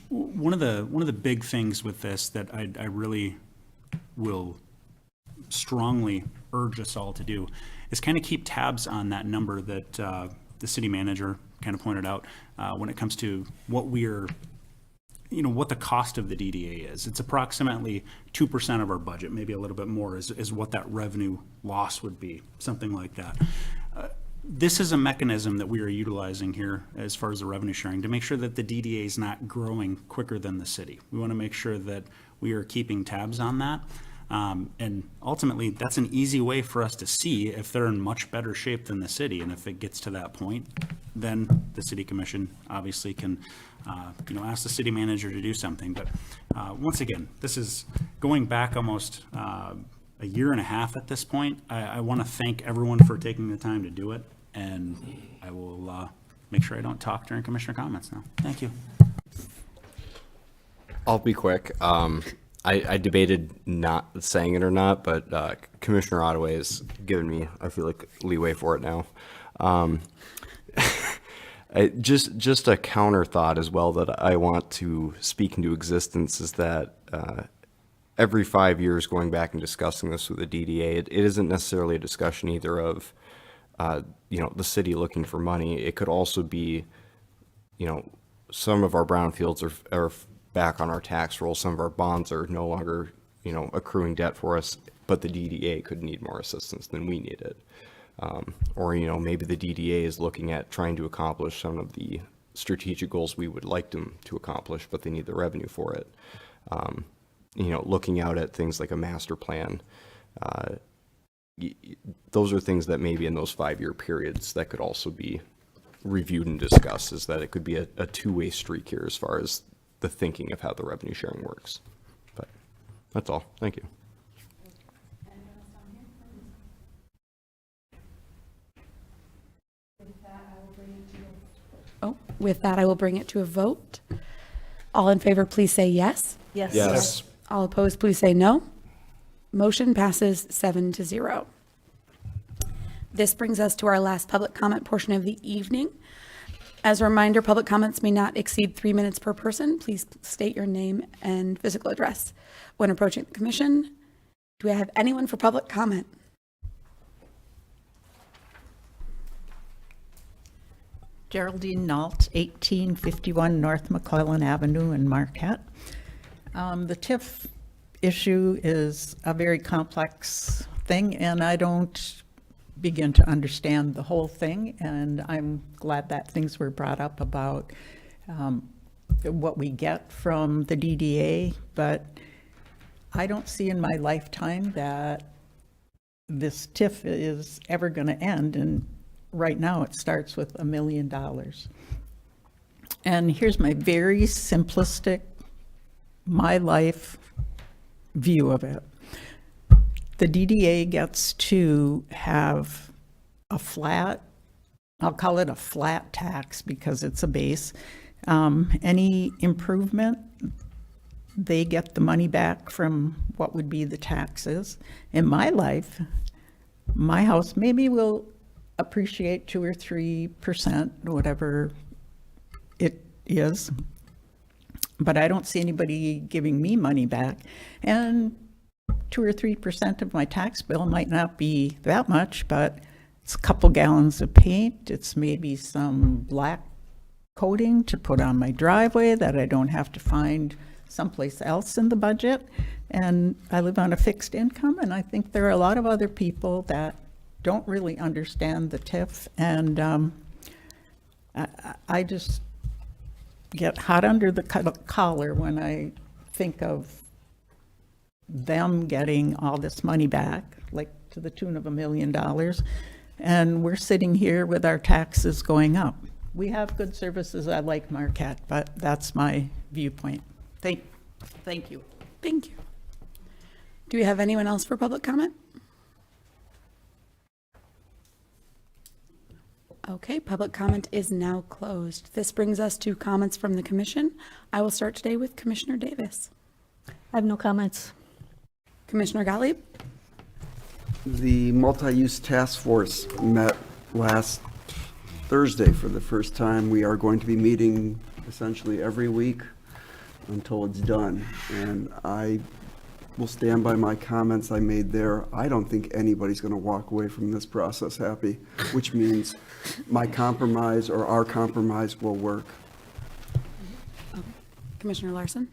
One of the big things with this that I really will strongly urge us all to do is kind of keep tabs on that number that the city manager kind of pointed out when it comes to what what the cost of the DDA is. It's approximately 2% of our budget, maybe a little bit more is what that revenue loss would be, something like that. This is a mechanism that we are utilizing here as far as the revenue sharing to make sure that the DDA is not growing quicker than the city. We want to make sure that we are keeping tabs on that. And ultimately, that's an easy way for us to see if they're in much better shape than the city. And if it gets to that point, then the city commission obviously can, ask the city manager to do something. But once again, this is going back almost a year and a half at this point. I want to thank everyone for taking the time to do it. And I will make sure I don't talk during commissioner comments now. Thank you. I'll be quick. I debated not saying it or not, but Commissioner Ottaway has given me, I feel like, leeway for it now. Just a counter thought as well that I want to speak into existence is that every 5 years going back and discussing this with the DDA, it isn't necessarily a discussion either of the city looking for money. It could also be, some of our brownfields are back on our tax roll. Some of our bonds are no longer, accruing debt for us, but the DDA could need more assistance than we needed. Or, maybe the DDA is looking at trying to accomplish some of the strategic goals we would like them to accomplish, but they need the revenue for it. Looking out at things like a master plan, those are things that maybe in those 5-year periods that could also be reviewed and discussed, is that it could be a two-way streak here as far as the thinking of how the revenue sharing works. But that's all. Thank you. Oh, with that, I will bring it to a vote. All in favor, please say yes. Yes. Yes. All opposed, please say no. Motion passes 7-0. This brings us to our last public comment portion of the evening. As a reminder, public comments may not exceed 3 minutes per person. Please state your name and physical address when approaching the commission. Do we have anyone for public comment? Geraldine Nault, 1851 North McClellan Avenue in Marquette. The TIF issue is a very complex thing, and I don't begin to understand the whole thing, and I'm glad that things were brought up about what we get from the DDA, but I don't see in my lifetime that this TIF is ever going to end, and right now it starts with $1 million. And here's my very simplistic, my life view of it. The DDA gets to have a flat, I'll call it a flat tax because it's a base. Any improvement, they get the money back from what would be the taxes. In my life, my house maybe will appreciate 2 or 3%, whatever it is. But I don't see anybody giving me money back. And 2 or 3% of my tax bill might not be that much, but it's a couple gallons of paint. It's maybe some black coating to put on my driveway that I don't have to find someplace else in the budget. And I live on a fixed income, and I think there are a lot of other people that don't really understand the TIF. And I just get hot under the collar when I think of them getting all this money back, like to the tune of $1 million, and we're sitting here with our taxes going up. We have good services. I like Marquette, but that's my viewpoint. Thank you. Thank you. Do we have anyone else for public comment? Okay, public comment is now closed. This brings us to comments from the commission. I will start today with Commissioner Davis. I have no comments. Commissioner Gottlieb? The multi-use task force met last Thursday for the first time. We are going to be meeting essentially every week until it's done. And I will stand by my comments I made there. I don't think anybody's going to walk away from this process happy, which means my compromise or our compromise will work. Commissioner Larson?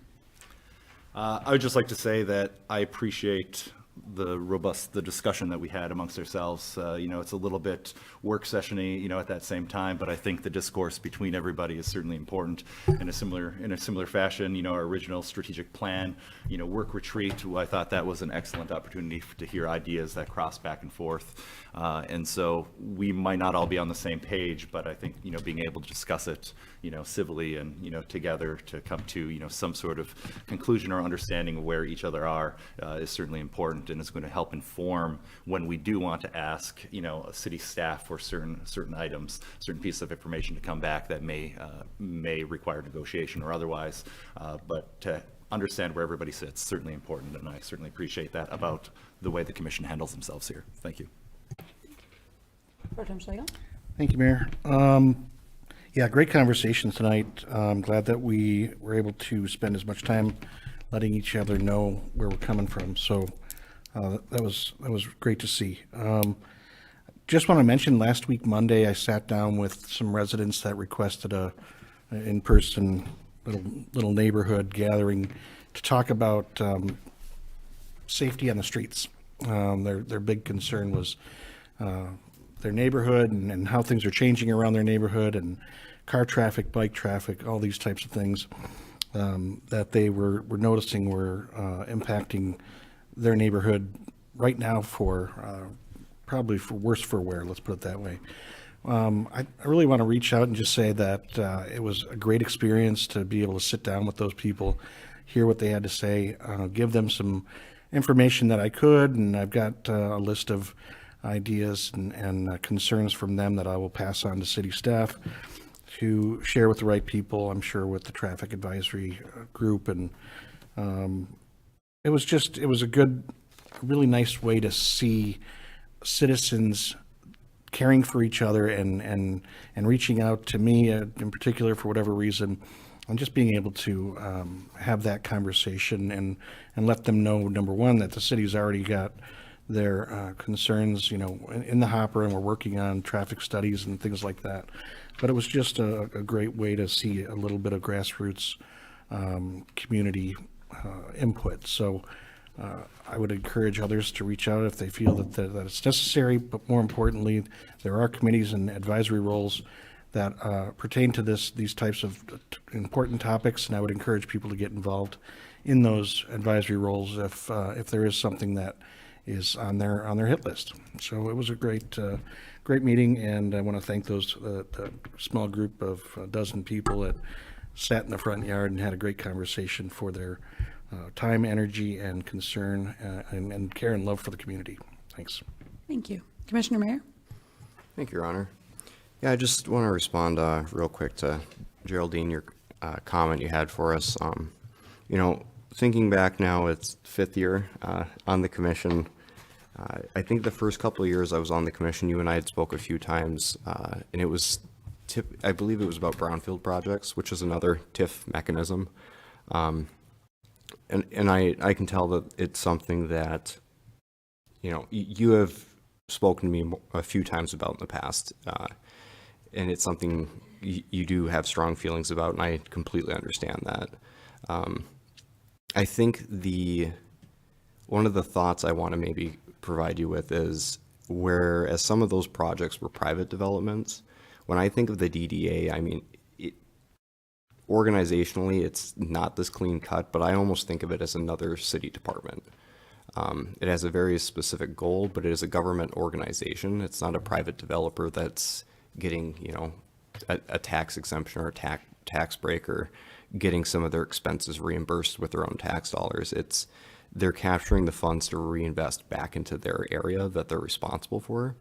I would just like to say that I appreciate the discussion that we had amongst ourselves. It's a little bit work session-y, at that same time, but I think the discourse between everybody is certainly important. In a similar fashion, our original strategic plan, work retreat, I thought that was an excellent opportunity to hear ideas that cross back and forth. And so we might not all be on the same page, but I think, being able to discuss it, civilly and, together to come to, some sort of conclusion or understanding of where each other are is certainly important, and it's going to help inform when we do want to ask, a city staff for certain items, certain pieces of information to come back that may require negotiation or otherwise, but to understand where everybody sits, certainly important, and I certainly appreciate that about the way the commission handles themselves here. Thank you. Pro Tem Schlegel? Thank you, Mayor. Yeah, great conversation tonight. I'm glad that we were able to spend as much time letting each other know where we're coming from. So that was great to see. Just want to mention, last week Monday, I sat down with some residents that requested a in-person little neighborhood gathering to talk about safety on the streets. Their big concern was their neighborhood and how things are changing around their neighborhood, and car traffic, bike traffic, all these types of things that they were noticing were impacting their neighborhood right now for probably for worse for wear, let's put it that way. I really want to reach out and just say that it was a great experience to be able to sit down with those people, hear what they had to say, give them some information that I could, and I've got a list of ideas and concerns from them that I will pass on to city staff to share with the right people, I'm sure with the traffic advisory group. And it was a good, really nice way to see citizens caring for each other and reaching out to me in particular for whatever reason, and just being able to have that conversation and let them know, number one, that the city's already got their concerns, in the hopper, and we're working on traffic studies and things like that. But it was just a great way to see a little bit of grassroots community input. So I would encourage others to reach out if they feel that it's necessary, but more importantly, there are committees and advisory roles that pertain to these types of important topics, and I would encourage people to get involved in those advisory roles if there is something that is on their hit list. So it was a great meeting, and I want to thank the small group of a dozen people that sat in the front yard and had a great conversation for their time, energy, and concern, and care and love for the community. Thanks. Thank you. Commissioner Mayer? Thank you, Your Honor. Yeah, I just want to respond real quick to Geraldine, your comment you had for us. Thinking back now, it's 5th year on the commission. I think the first couple of years I was on the commission, you and I had spoke a few times, and it was, I believe it was about brownfield projects, which is another TIF mechanism. And I can tell that it's something that, you have spoken to me a few times about in the past, and it's something you do have strong feelings about, and I completely understand that. I think one of the thoughts I want to maybe provide you with is, whereas some of those projects were private developments, when I think of the DDA, I mean, organizationally, it's not this clean cut, but I almost think of it as another city department. It has a very specific goal, but it is a government organization. It's not a private developer that's getting, a tax exemption or a tax break, or getting some of their expenses reimbursed with their own tax dollars. They're capturing the funds to reinvest back into their area that they're responsible for.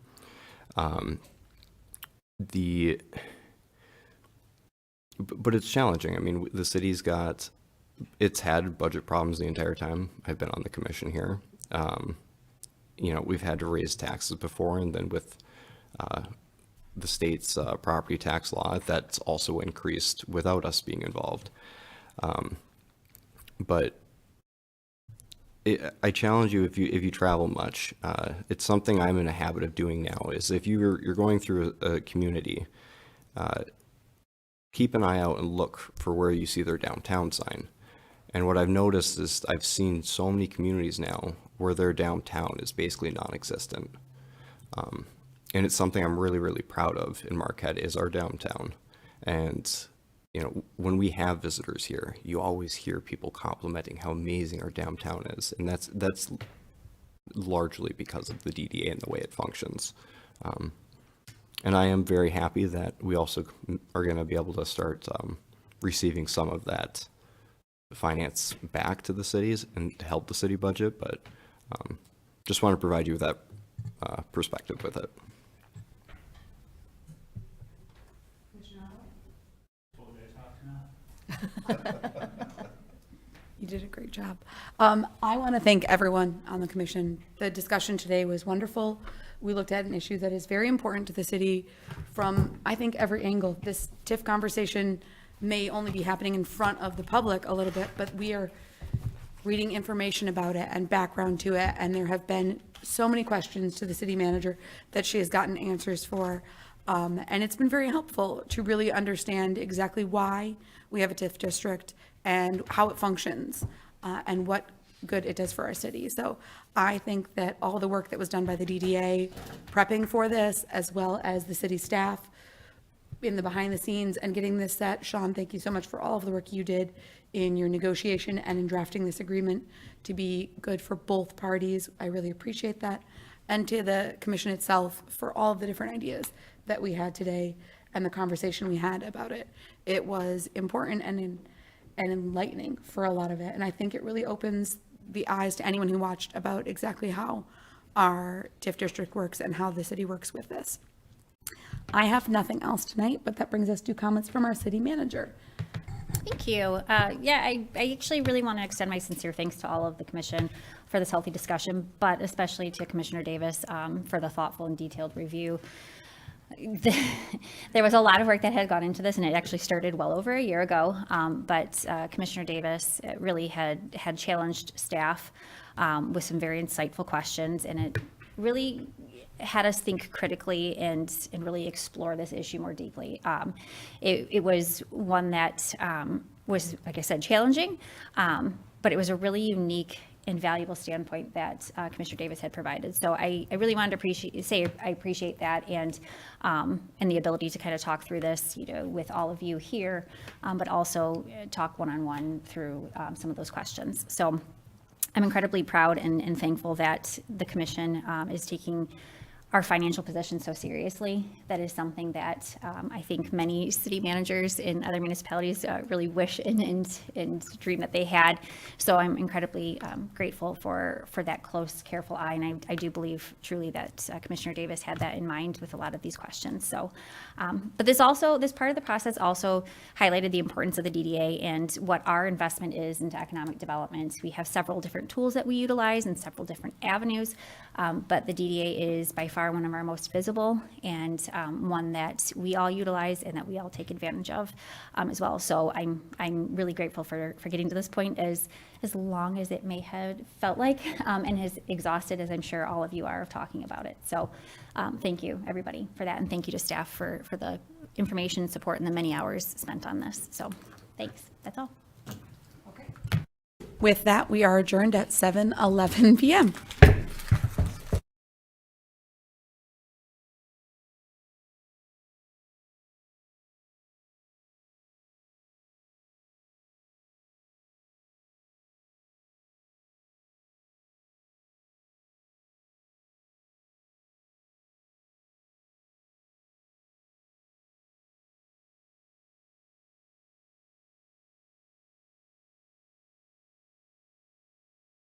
But it's challenging. I mean, the city's it's had budget problems the entire time I've been on the commission here. We've had to raise taxes before, and then with the state's property tax law, that's also increased without us being involved. But I challenge you, if you travel much, it's something I'm in a habit of doing now, is if you're going through a community, keep an eye out and look for where you see their downtown sign. And what I've noticed is I've seen so many communities now where their downtown is basically non-existent. And it's something I'm really, really proud of in Marquette, is our downtown. And, when we have visitors here, you always hear people complimenting how amazing our downtown is. And that's largely because of the DDA and the way it functions. And I am very happy that we also are going to be able to start receiving some of that finance back to the cities and to help the city budget. But just want to provide you with that perspective with it. You did a great job. I want to thank everyone on the commission. The discussion today was wonderful. We looked at an issue that is very important to the city from, I think, every angle. This TIF conversation may only be happening in front of the public a little bit, but we are reading information about it and background to it, and there have been so many questions to the city manager that she has gotten answers for. And it's been very helpful to really understand exactly why we have a TIF district and how it functions, and what good it does for our city. So I think that all the work that was done by the DDA prepping for this, as well as the city staff in the behind the scenes and getting this set. Sean, thank you so much for all of the work you did in your negotiation and in drafting this agreement to be good for both parties. I really appreciate that. And to the commission itself for all of the different ideas that we had today and the conversation we had about it. It was important and enlightening for a lot of it. And I think it really opens the eyes to anyone who watched about exactly how our TIF district works and how the city works with this. I have nothing else tonight, but that brings us to comments from our city manager. Thank you. I actually really want to extend my sincere thanks to all of the commission for this healthy discussion, but especially to Commissioner Davis for the thoughtful and detailed review. There was a lot of work that had gone into this, and it actually started well over a year ago. But Commissioner Davis really had challenged staff with some very insightful questions, and it really had us think critically and really explore this issue more deeply. It was one that was, like I said, challenging, but it was a really unique and valuable standpoint that Commissioner Davis had provided. So I really wanted to say I appreciate that, and the ability to kind of talk through this, with all of you here, but also talk one-on-one through some of those questions. So I'm incredibly proud and thankful that the commission is taking our financial position so seriously. That is something that I think many city managers in other municipalities really wish and dream that they had. So I'm incredibly grateful for that close, careful eye, and I do believe truly that Commissioner Davis had that in mind with a lot of these questions. So, but this part of the process also highlighted the importance of the DDA and what our investment is into economic development. We have several different tools that we utilize and several different avenues, but the DDA is by far one of our most visible, and one that we all utilize and that we all take advantage of as well. So I'm really grateful for getting to this point, as long as it may have felt like, and as exhausted as I'm sure all of you are of talking about it. So thank you, everybody, for that, and thank you to staff for the information, support, and the many hours spent on this. So thanks. That's all. With that, we are adjourned at 7:11 p.m.